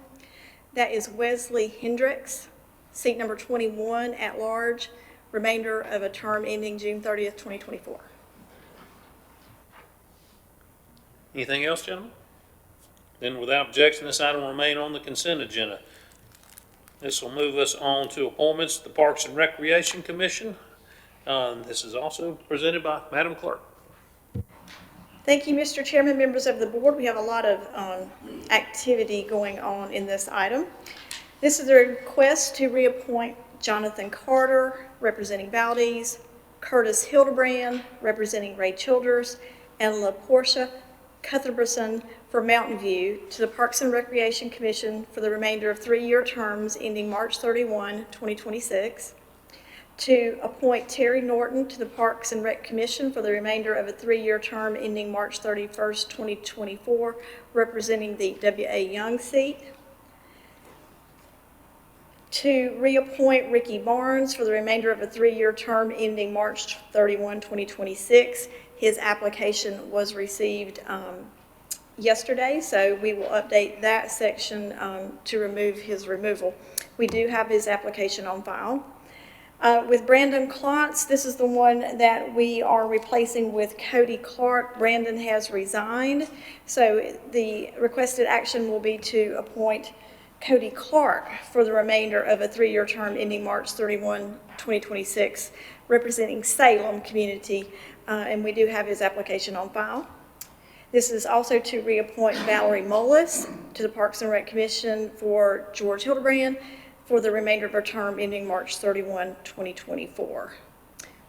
[SPEAKER 5] that is Wesley Hendricks, seat number 21, at-large, remainder of a term ending June 30th, 2024.
[SPEAKER 1] Anything else, gentlemen? Then without objection, this item will remain on the consent agenda. This will move us on to appointments to the Parks and Recreation Commission. This is also presented by Madam Clerk.
[SPEAKER 5] Thank you, Mr. Chairman, members of the board. We have a lot of activity going on in this item. This is a request to reappoint Jonathan Carter, representing Valdez, Curtis Hildebrand, representing Ray Childers, and LaPortia Cuthbertson for Mountain View to the Parks and Recreation Commission for the remainder of 3-year terms ending March 31, 2026. To appoint Terry Norton to the Parks and Rec Commission for the remainder of a 3-year term ending March 31st, 2024, representing the W.A. Young seat. To reappoint Ricky Barnes for the remainder of a 3-year term ending March 31, 2026. His application was received yesterday, so we will update that section to remove his removal. We do have his application on file. With Brandon Klontz, this is the one that we are replacing with Cody Clark. Brandon has resigned, so the requested action will be to appoint Cody Clark for the remainder of a 3-year term ending March 31, 2026, representing Salem Community, and we do have his application on file. This is also to reappoint Valerie Mullis to the Parks and Rec Commission for George Hildebrand for the remainder of her term ending March 31, 2024.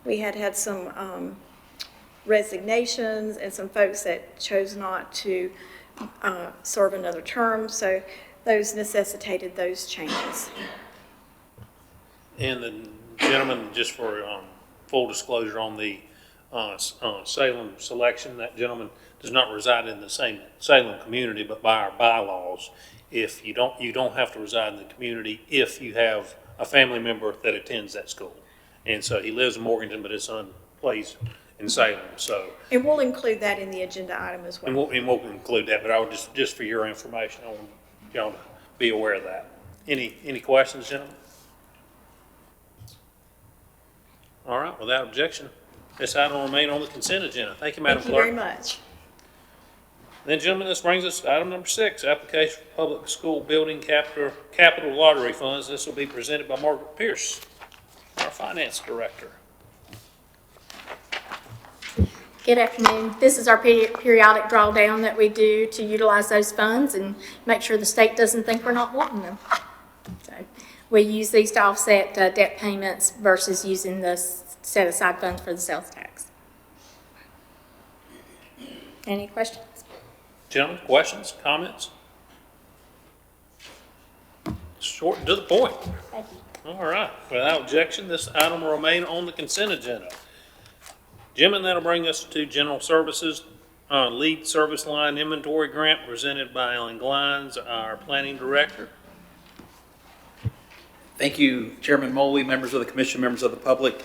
[SPEAKER 5] We had some resignations and some folks that chose not to serve another term, so those necessitated those changes.
[SPEAKER 1] And the gentleman, just for full disclosure on the Salem selection, that gentleman does not reside in the same Salem community, but by our bylaws, if you don't have to reside in the community if you have a family member that attends that school. And so he lives in Morganton, but his son plays in Salem, so.
[SPEAKER 5] And we'll include that in the agenda item as well.
[SPEAKER 1] And we'll include that, but I would just for your information, I want y'all to be aware of that. Any questions, gentlemen? All right, without objection, this item will remain on the consent agenda. Thank you, Madam Clerk.
[SPEAKER 5] Thank you very much.
[SPEAKER 1] Then, gentlemen, this brings us to item number 6, application for public school building capital lottery funds. This will be presented by Margaret Pierce, our finance director.
[SPEAKER 12] Good afternoon. This is our periodic drawdown that we do to utilize those funds and make sure the state doesn't think we're not wanting them. So we use these to offset debt payments versus using the set-aside funds for the sales tax. Any questions?
[SPEAKER 1] Gentlemen, questions, comments? Short and to the point.
[SPEAKER 12] Thank you.
[SPEAKER 1] All right, without objection, this item will remain on the consent agenda. Gentlemen, that'll bring us to general services, lead service line inventory grant presented by Ellen Glines, our planning director.
[SPEAKER 13] Thank you, Chairman Moley, members of the commission, members of the public.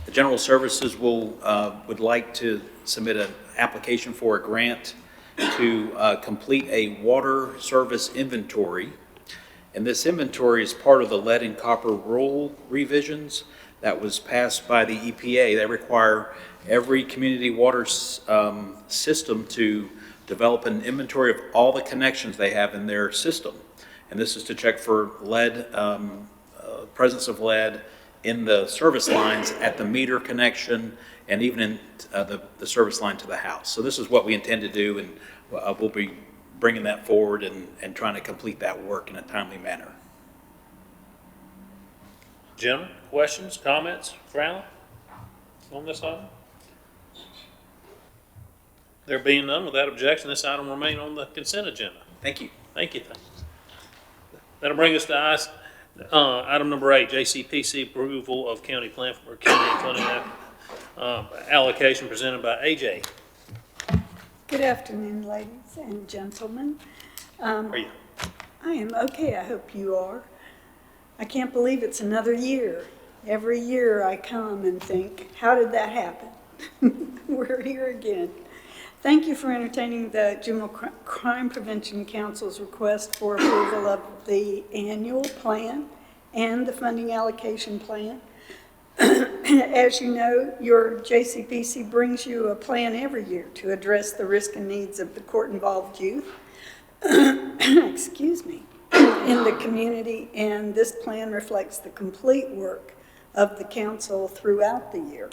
[SPEAKER 13] The general services would like to submit an application for a grant to complete a water service inventory. And this inventory is part of the lead and copper rule revisions that was passed by the EPA. They require every community water system to develop an inventory of all the connections they have in their system. And this is to check for lead, presence of lead in the service lines at the meter connection and even in the service line to the house. So this is what we intend to do, and we'll be bringing that forward and trying to complete that work in a timely manner.
[SPEAKER 1] Gentlemen, questions, comments for Alan on this item? There being none, without objection, this item will remain on the consent agenda.
[SPEAKER 13] Thank you.
[SPEAKER 1] Thank you. That'll bring us to Item number 8, JCPC approval of county plan for county funding allocation presented by AJ.
[SPEAKER 14] Good afternoon, ladies and gentlemen.
[SPEAKER 1] How are you?
[SPEAKER 14] I am okay, I hope you are. I can't believe it's another year. Every year I come and think, how did that happen? We're here again. Thank you for entertaining the Juvenile Crime Prevention Council's request for approval of the annual plan and the funding allocation plan. As you know, your JCPC brings you a plan every year to address the risk and needs of the court-involved youth, excuse me, in the community, and this plan reflects the complete work of the council throughout the year.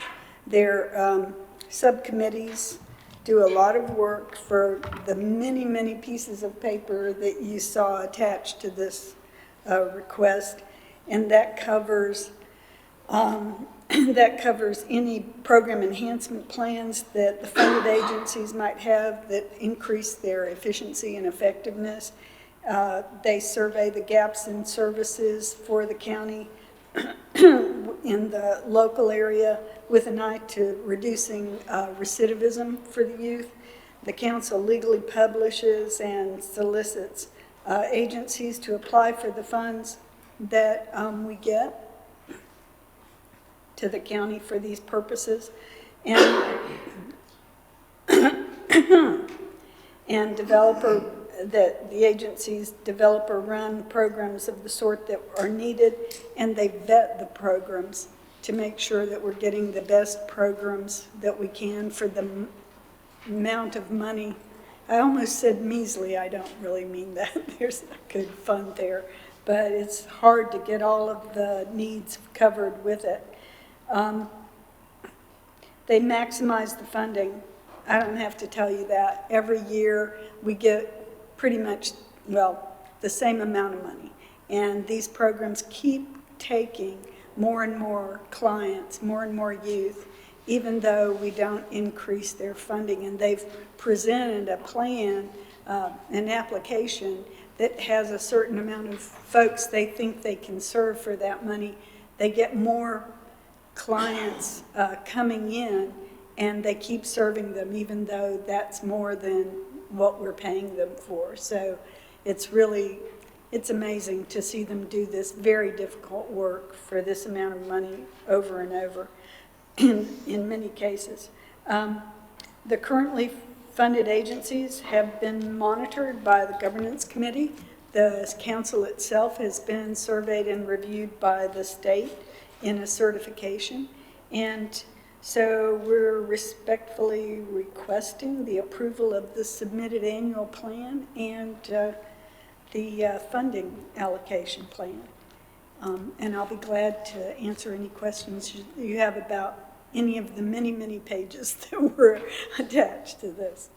[SPEAKER 14] Their subcommittees do a lot of work for the many, many pieces of paper that you saw attached to this request, and that covers any program enhancement plans that the funded agencies might have that increase their efficiency and effectiveness. They survey the gaps in services for the county in the local area with an eye to reducing recidivism for the youth. The council legally publishes and solicits agencies to apply for the funds that we get to the county for these purposes, and that the agencies develop or run programs of the sort that are needed, and they vet the programs to make sure that we're getting the best programs that we can for the amount of money. I almost said measly, I don't really mean that. There's a good fund there, but it's hard to get all of the needs covered with it. They maximize the funding. I don't have to tell you that. Every year we get pretty much, well, the same amount of money. And these programs keep taking more and more clients, more and more youth, even though we don't increase their funding. And they've presented a plan, an application that has a certain amount of folks they think they can serve for that money. They get more clients coming in, and they keep serving them, even though that's more than what we're paying them for. So it's amazing to see them do this very difficult work for this amount of money over and over in many cases. The currently funded agencies have been monitored by the governance committee. The council itself has been surveyed and reviewed by the state in a certification. And so we're respectfully requesting the approval of the submitted annual plan and the funding allocation plan. And I'll be glad to answer any questions you have about any of the many, many pages that were attached to this.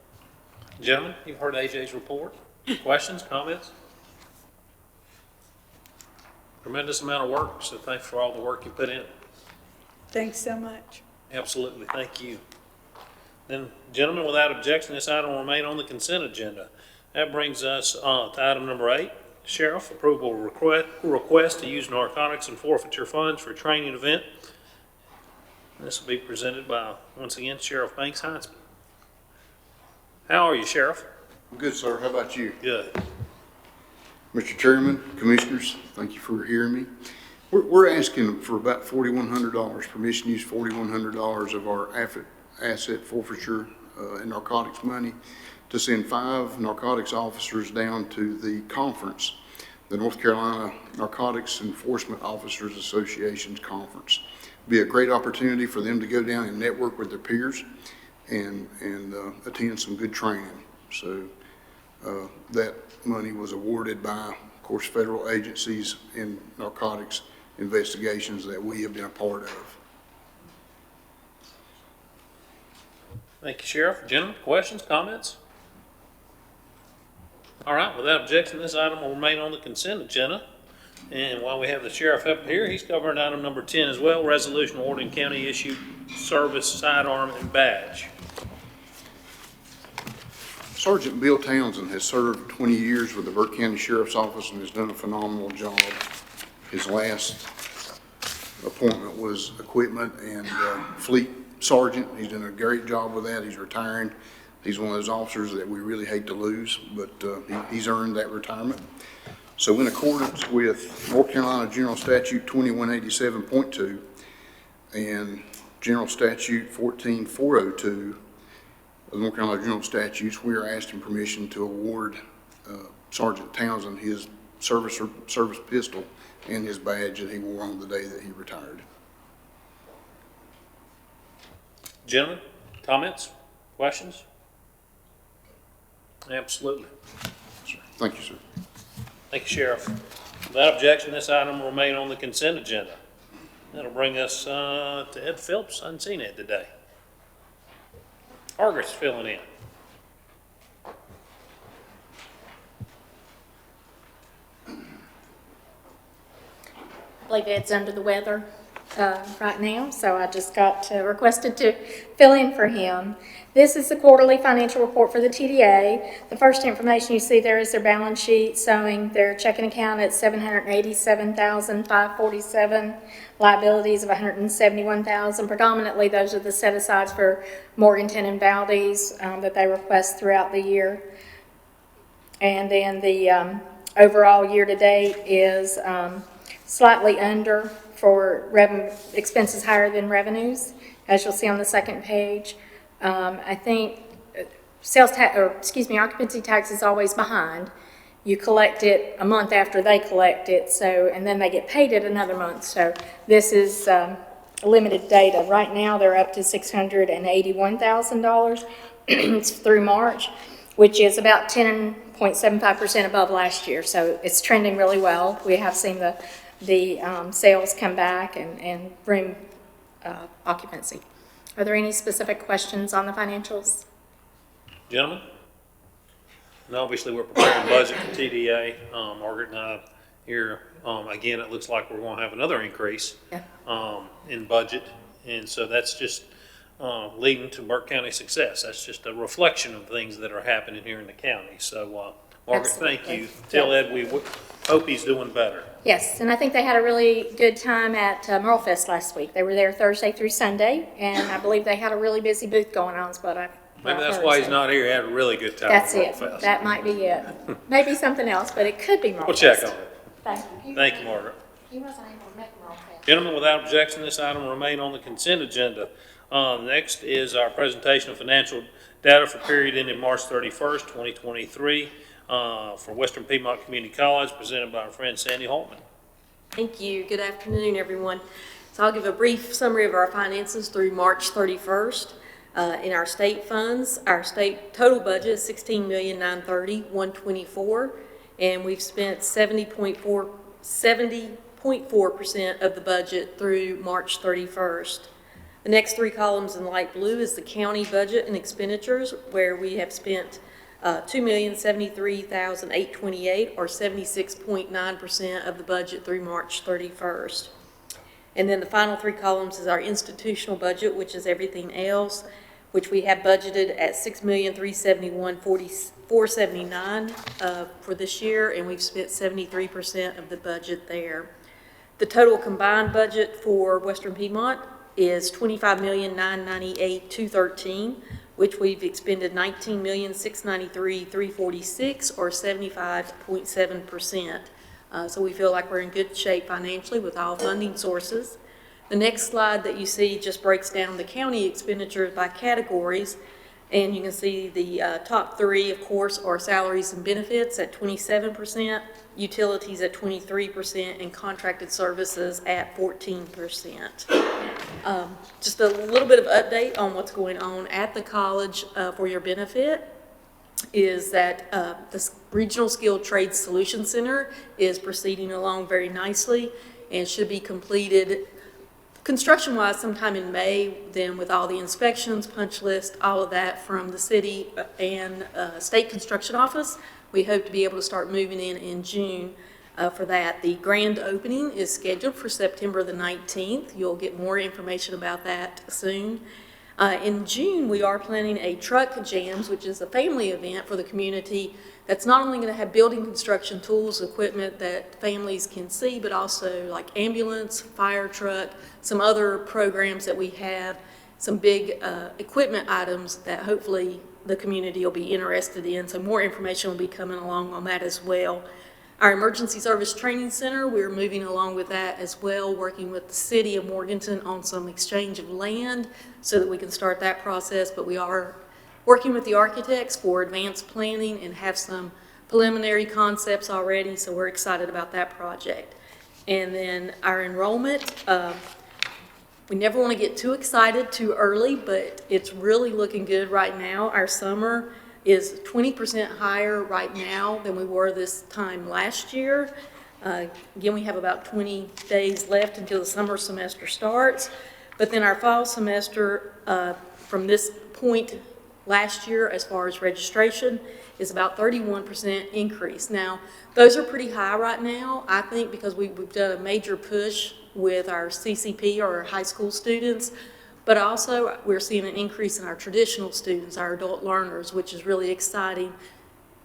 [SPEAKER 1] Gentlemen, you've heard AJ's report. Questions, comments? Tremendous amount of work, so thanks for all the work you put in.
[SPEAKER 14] Thanks so much.
[SPEAKER 1] Absolutely, thank you. Then, gentlemen, without objection, this item will remain on the consent agenda. That brings us to item number 8, Sheriff, approval request to use narcotics and forfeiture funds for a training event. This will be presented by, once again, Sheriff Banks Heinzman. How are you, Sheriff?
[SPEAKER 15] I'm good, sir. How about you?
[SPEAKER 1] Good.
[SPEAKER 15] Mr. Chairman, Commissioners, thank you for hearing me. We're asking for about $4,100, permission to use $4,100 of our asset forfeiture and narcotics money to send 5 narcotics officers down to the conference, the North Carolina Narcotics Enforcement Officers Association's conference. It'd be a great opportunity for them to go down and network with their peers and attend some good training. So that money was awarded by, of course, federal agencies in narcotics investigations that we have been a part of.
[SPEAKER 1] Thank you, Sheriff. Gentlemen, questions, comments? All right, without objection, this item will remain on the consent agenda. And while we have the sheriff up here, he's covering item number 10 as well, resolution awarding county issued service sidearm and badge.
[SPEAKER 15] Sergeant Bill Townsend has served 20 years with the Burke County Sheriff's Office and has done a phenomenal job. His last appointment was equipment and fleet sergeant. He's done a great job with that. He's retiring. He's one of those officers that we really hate to lose, but he's earned that retirement. So in accordance with North Carolina General Statute 2187.2 and General Statute 14402 of the North Carolina General Statutes, we are asking permission to award Sergeant Townsend his service pistol and his badge that he wore on the day that he retired.
[SPEAKER 1] Gentlemen, comments, questions? Absolutely.
[SPEAKER 15] Thank you, sir.
[SPEAKER 1] Thank you, Sheriff. Without objection, this item will remain on the consent agenda. That'll bring us to Ed Phillips. I haven't seen Ed today. Argus filling in.
[SPEAKER 12] I believe Ed's under the weather right now, so I just got requested to fill in for him. This is the quarterly financial report for the TDA. The first information you see there is their balance sheet showing their checking account at $787,547, liabilities of $171,000. Predominantly, those are the set-asides for Morganton and Valdez that they request throughout the year. And then the overall year-to-date is slightly under for expenses higher than revenues, as you'll see on the second page. I think occupancy tax is always behind. You collect it a month after they collect it, and then they get paid it another month. So this is limited data. Right now, they're up to $681,000 it's through March, which is about 10.75% above last year. So it's trending really well. We have seen the sales come back and room occupancy. Are there any specific questions on the financials?
[SPEAKER 1] Gentlemen? And obviously, we're preparing budget for TDA. Margaret and I here, again, it looks like we're going to have another increase in budget. And so that's just leading to Burke County success. That's just a reflection of things that are happening here in the county. So, Margaret, thank you. Tell Ed we hope he's doing better.
[SPEAKER 12] Yes, and I think they had a really good time at Merle Fest last week. They were there Thursday through Sunday, and I believe they had a really busy booth going on, is what I've
[SPEAKER 1] Maybe that's why he's not here. He had a really good time
[SPEAKER 12] That's
[SPEAKER 1] at Merle
[SPEAKER 12] it.
[SPEAKER 1] Fest.
[SPEAKER 12] That might be it. Maybe something else, but it could be Merle
[SPEAKER 1] We'll
[SPEAKER 12] Fest.
[SPEAKER 1] check on it.
[SPEAKER 12] Thank you.
[SPEAKER 1] Thank you, Margaret.
[SPEAKER 12] He wasn't able to make Merle Fest.
[SPEAKER 1] Gentlemen, without objection, this item will remain on the consent agenda. Next is our presentation of financial data for period ending March 31st, 2023 for Western Piedmont Community College, presented by our friend Sandy Holtman.
[SPEAKER 16] Thank you. Good afternoon, everyone. So I'll give a brief summary of our finances through March 31st. In our state funds, our state total budget is $16,930,124, and we've spent 70.4% of the budget through March 31st. The next three columns in light blue is the county budget and expenditures, where we have spent $2,073,828, or 76.9% of the budget through March 31st. And then the final three columns is our institutional budget, which is everything else, which we have budgeted at $6,371,479 for this year, and we've spent 73% of the budget there. The total combined budget for Western Piedmont is $25,998,213, which we've expended $19,693,346, or 75.7%. So we feel like we're in good shape financially with all funding sources. The next slide that you see just breaks down the county expenditures by categories, and you can see the top three, of course, are salaries and benefits at 27%, utilities at 23%, and contracted services at 14%. Just a little bit of update on what's going on at the college for your benefit is that the Regional Skilled Trades Solution Center is proceeding along very nicely and should be completed construction-wise sometime in May, then with all the inspections, punch list, all of that from the city and state construction office. We hope to be able to start moving in June for that. The grand opening is scheduled for September the 19th. You'll get more information about that soon. In June, we are planning a truck jams, which is a family event for the community that's not only going to have building construction tools, equipment that families can see, but also like ambulance, fire truck, some other programs that we have, some big equipment items that hopefully the community will be interested in. So more information will be coming along on that as well. Our Emergency Service Training Center, we're moving along with that as well, working with the city of Morganton on some exchange of land so that we can start that process. But we are working with the architects for advanced planning and have some preliminary concepts already, so we're excited about that project. And then our enrollment, we never want to get too excited too early, but it's really looking good right now. Our summer is 20% higher right now than we were this time last year. Again, we have about 20 days left until the summer semester starts. But then our fall semester, from this point last year as far as registration, is about 31% increase. Now, those are pretty high right now, I think, because we've done a major push with our CCP, or our high school students, but also we're seeing an increase in our traditional students, our adult learners, which is really exciting.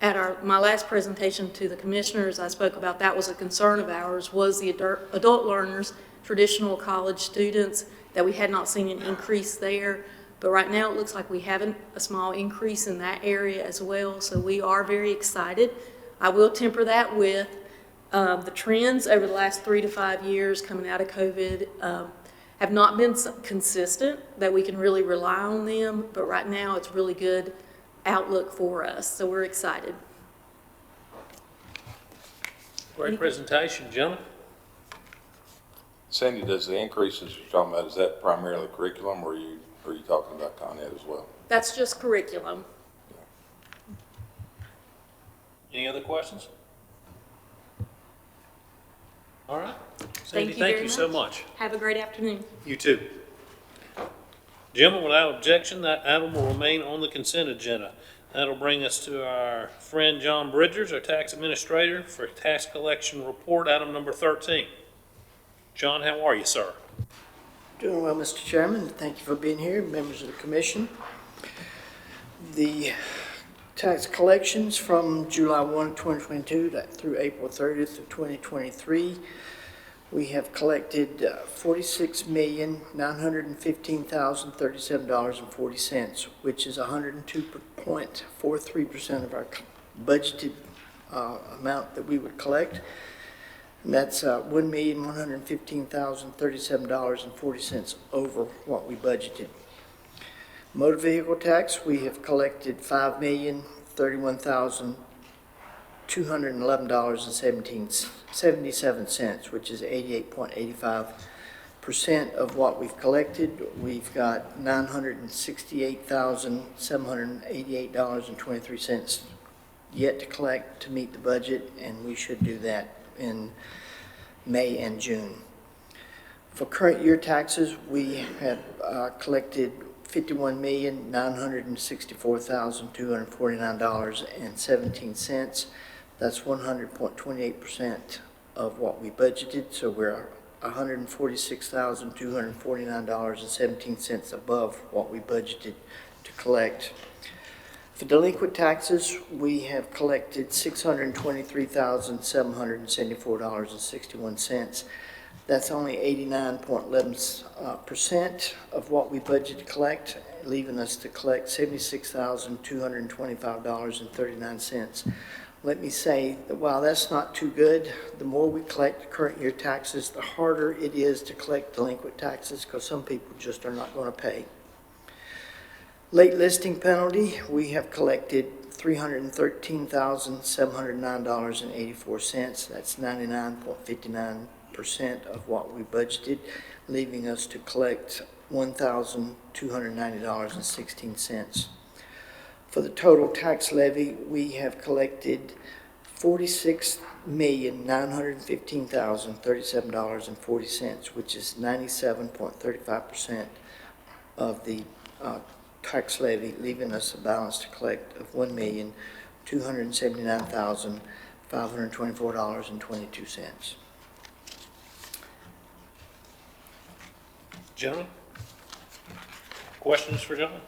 [SPEAKER 16] At my last presentation to the commissioners, I spoke about that was a concern of ours, was the adult learners, traditional college students, that we had not seen an increase there. But right now it looks like we have a small increase in that area as well, so we are very excited. I will temper that with the trends over the last 3 to 5 years coming out of COVID have not been consistent that we can really rely on them, but right now it's really good outlook for us, so we're excited.
[SPEAKER 1] Great presentation, gentlemen.
[SPEAKER 2] Sandy, does the increases you're talking about, is that primarily curriculum, or are you talking about Con Ed as well?
[SPEAKER 16] That's just curriculum.
[SPEAKER 1] Any other questions? All right.
[SPEAKER 16] Thank
[SPEAKER 1] Sandy,
[SPEAKER 16] you
[SPEAKER 1] thank
[SPEAKER 16] very
[SPEAKER 1] you so much.
[SPEAKER 16] Have a great afternoon.
[SPEAKER 1] You too. Gentlemen, without objection, that item will remain on the consent agenda. That'll bring us to our friend John Bridgers, our tax administrator, for tax collection report, item number 13. John, how are you, sir?
[SPEAKER 17] Doing well, Mr. Chairman. Thank you for being here, members of the commission. The tax collections from July 1, 2022 through April 30th of 2023, we have collected $46,915,037.40, which is 102.43% of our budgeted amount that we would collect. And that's $1,115,037.40 over what we budgeted. Motor vehicle tax, we have collected $5,031,211.77, which is 88.85% of what we've collected. We've got $968,788.23 yet to collect to meet the budget, and we should do that in May and June. For current year taxes, we have collected $51,964,249.17. That's 100.28% of what we budgeted, so we're $146,249.17 above what we budgeted to collect. For delinquent taxes, we have collected $623,774.61. That's only 89.11% of what we budgeted to collect, leaving us to collect $76,225.39. Let me say that while that's not too good, the more we collect current year taxes, the harder it is to collect delinquent taxes, because some people just are not going to pay. Late listing penalty, we have collected $313,709.84. That's 99.59% of what we budgeted, leaving us to collect $1,290.16. For the total tax levy, we have collected $46,915,037.40, which is 97.35% of the tax levy, leaving us a balance to collect of $1,279,524.22.
[SPEAKER 1] Gentlemen? Questions for John?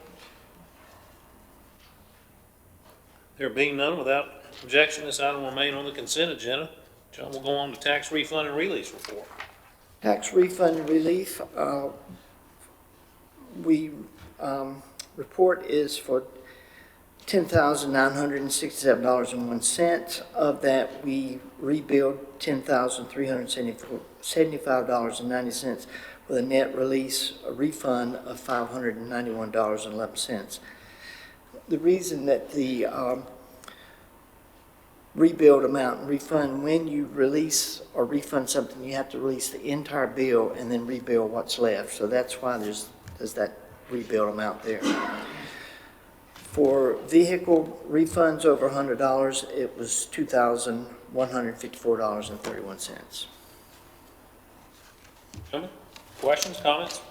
[SPEAKER 1] There being none, without objection, this item will remain on the consent agenda. John will go on to tax refund and release report.
[SPEAKER 17] Tax refund relief, report is for $10,967.01. Of that, we rebilled $10,375.90 with a net release, a refund of $591.11. The reason that the rebuild amount and refund, when you release or refund something, you have to release the entire bill and then rebuild what's left. So that's why there's that rebuild amount there. For vehicle refunds over $100, it was $2,154.31.
[SPEAKER 1] Gentlemen, questions, comments?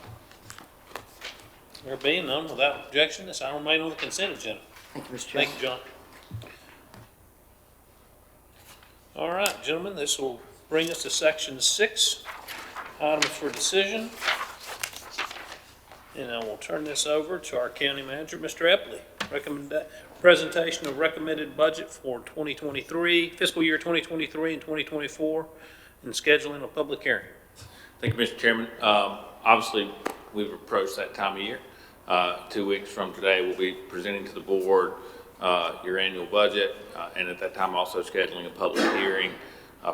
[SPEAKER 1] There being none, without objection, this item will remain on the consent agenda.
[SPEAKER 17] Thank you, Mr. Chairman.
[SPEAKER 1] Thank you, John. All right, gentlemen, this will bring us to section 6, items for decision. And I will turn this over to our county manager, Mr. Epley. Presentation of recommended budget for 2023, fiscal year 2023 and 2024, and scheduling a public hearing.
[SPEAKER 18] Thank you, Mr. Chairman. Obviously, we've approached that time of year. 2 weeks from today, we'll be presenting to the board your annual budget, and at that time also scheduling a public hearing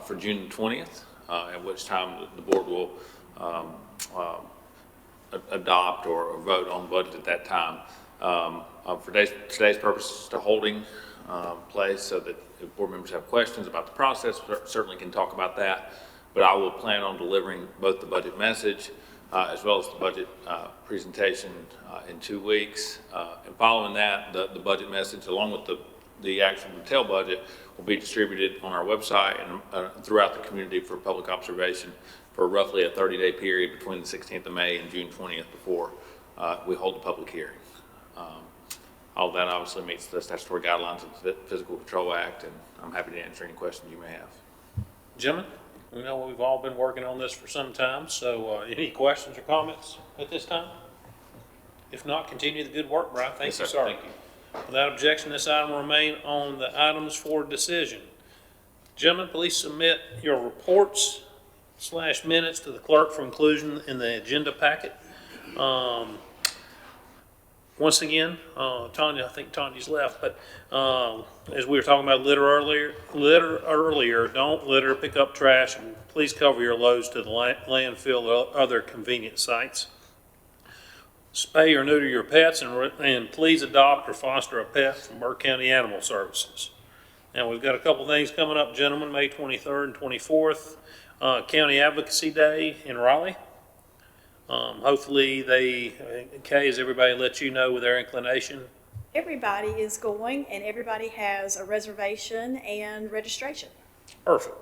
[SPEAKER 18] for June the 20th, at which time the board will adopt or vote on the budget at that time. For today's purposes, it's a holding place so that if board members have questions about the process, certainly can talk about that. But I will plan on delivering both the budget message as well as the budget presentation in 2 weeks. And following that, the budget message along with the actual detailed budget will be distributed on our website and throughout the community for public observation for roughly a 30-day period between the 16th of May and June 20th before we hold the public hearing. All of that obviously meets the statutory guidelines of the Physical Control Act, and I'm happy to answer any questions you may have.
[SPEAKER 1] Gentlemen, we know we've all been working on this for some time, so any questions or comments at this time? If not, continue the good work, Brian. Thank you, sir.
[SPEAKER 18] Thank you.
[SPEAKER 1] Without objection, this item will remain on the items for decision. Gentlemen, please submit your reports / minutes to the clerk for inclusion in the agenda packet. Once again, Tanya, I think Tanya's left, but as we were talking about litter earlier, don't litter, pick up trash, and please cover your loads to the landfill or other convenient sites. Spay or neuter your pets, and please adopt or foster a pet from Burke County Animal Services. Now, we've got a couple things coming up, gentlemen, May 23rd and 24th, County Advocacy Day in Raleigh. Hopefully Kay, has everybody let you know with their inclination?
[SPEAKER 5] Everybody is going, and everybody has a reservation and registration.
[SPEAKER 1] Perfect.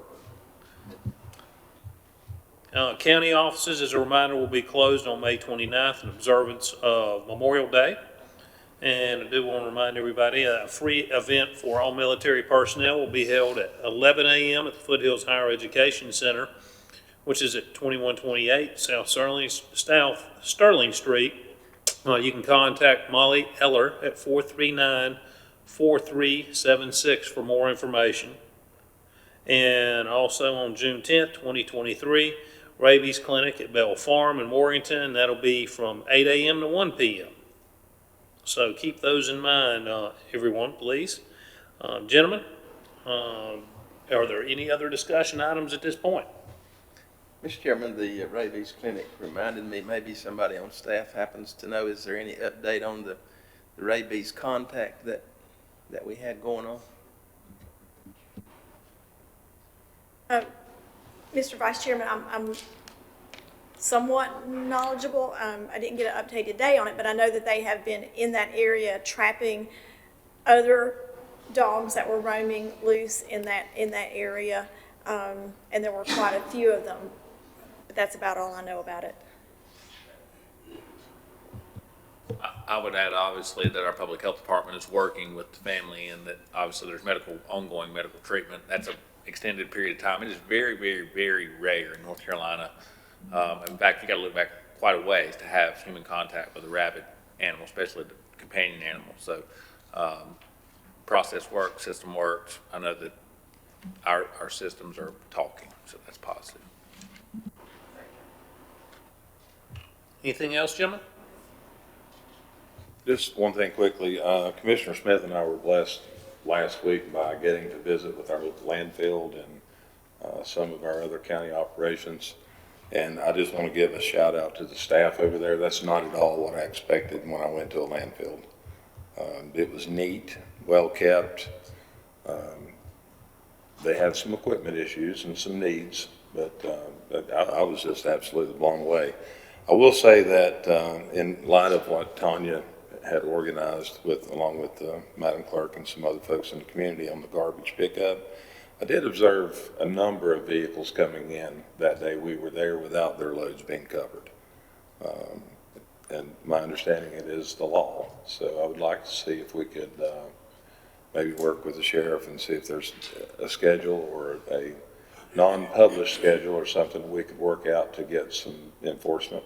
[SPEAKER 1] County offices, as a reminder, will be closed on May 29th in observance of Memorial Day. And I do want to remind everybody, a free event for all military personnel will be held at 11 a.m. at the Foothills Higher Education Center, which is at 2128 South Sterling Street. You can contact Molly Eller at 439-4376 for more information. And also on June 10th, 2023, rabies clinic at Bell Farm in Morganton. That'll be from 8 a.m. to 1 p.m. So keep those in mind, everyone, please. Gentlemen, are there any other discussion items at this point?
[SPEAKER 4] Mr. Chairman, the rabies clinic reminded me, maybe somebody on staff happens to know, is there any update on the rabies contact that we had going on?
[SPEAKER 5] Mr. Vice Chairman, I'm somewhat knowledgeable. I didn't get an update today on it, but I know that they have been in that area trapping other dogs that were roaming loose in that area, and there were quite a few of them. But that's about all I know about it.
[SPEAKER 18] I would add, obviously, that our public health department is working with the family, and that obviously there's ongoing medical treatment. That's an extended period of time. It is very, very, very rare in North Carolina. In fact, you got to look back quite a ways to have human contact with a rabid animal, especially the companion animal. So process works, system works. I know that our systems are talking, so that's positive.
[SPEAKER 1] Anything else, gentlemen?
[SPEAKER 2] Just one thing quickly, Commissioner Smith and I were blessed last week by getting to visit with our landfill and some of our other county operations. And I just want to give a shout out to the staff over there. That's not at all what I expected when I went to a landfill. It was neat, well kept. They had some equipment issues and some needs, but I was just absolutely blown away. I will say that in light of what Tanya had organized along with Madam Clerk and some other folks in the community on the garbage pickup, I did observe a number of vehicles coming in that day we were there without their loads being covered. And my understanding, it is the law. So I would like to see if we could maybe work with the sheriff and see if there's a schedule or a non-published schedule or something that we could work out to get some enforcement.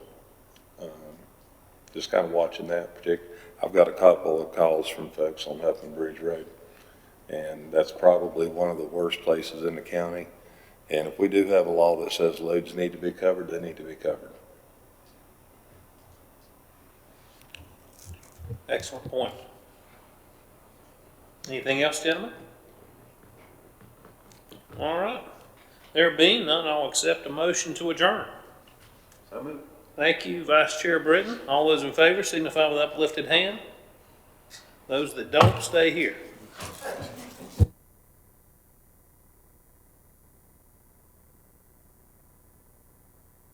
[SPEAKER 2] Just kind of watching that particular. I've got a couple of calls from folks on Huffman Bridge Road, and that's probably one of the worst places in the county. And if we do have a law that says loads need to be covered, they need to be covered.
[SPEAKER 1] Excellent point. Anything else, gentlemen? All right. There being none, I'll accept a motion to adjourn.
[SPEAKER 2] So moved.
[SPEAKER 1] Thank you, Vice Chair Britton. All those in favor signify with uplifted hand. Those that don't, stay here.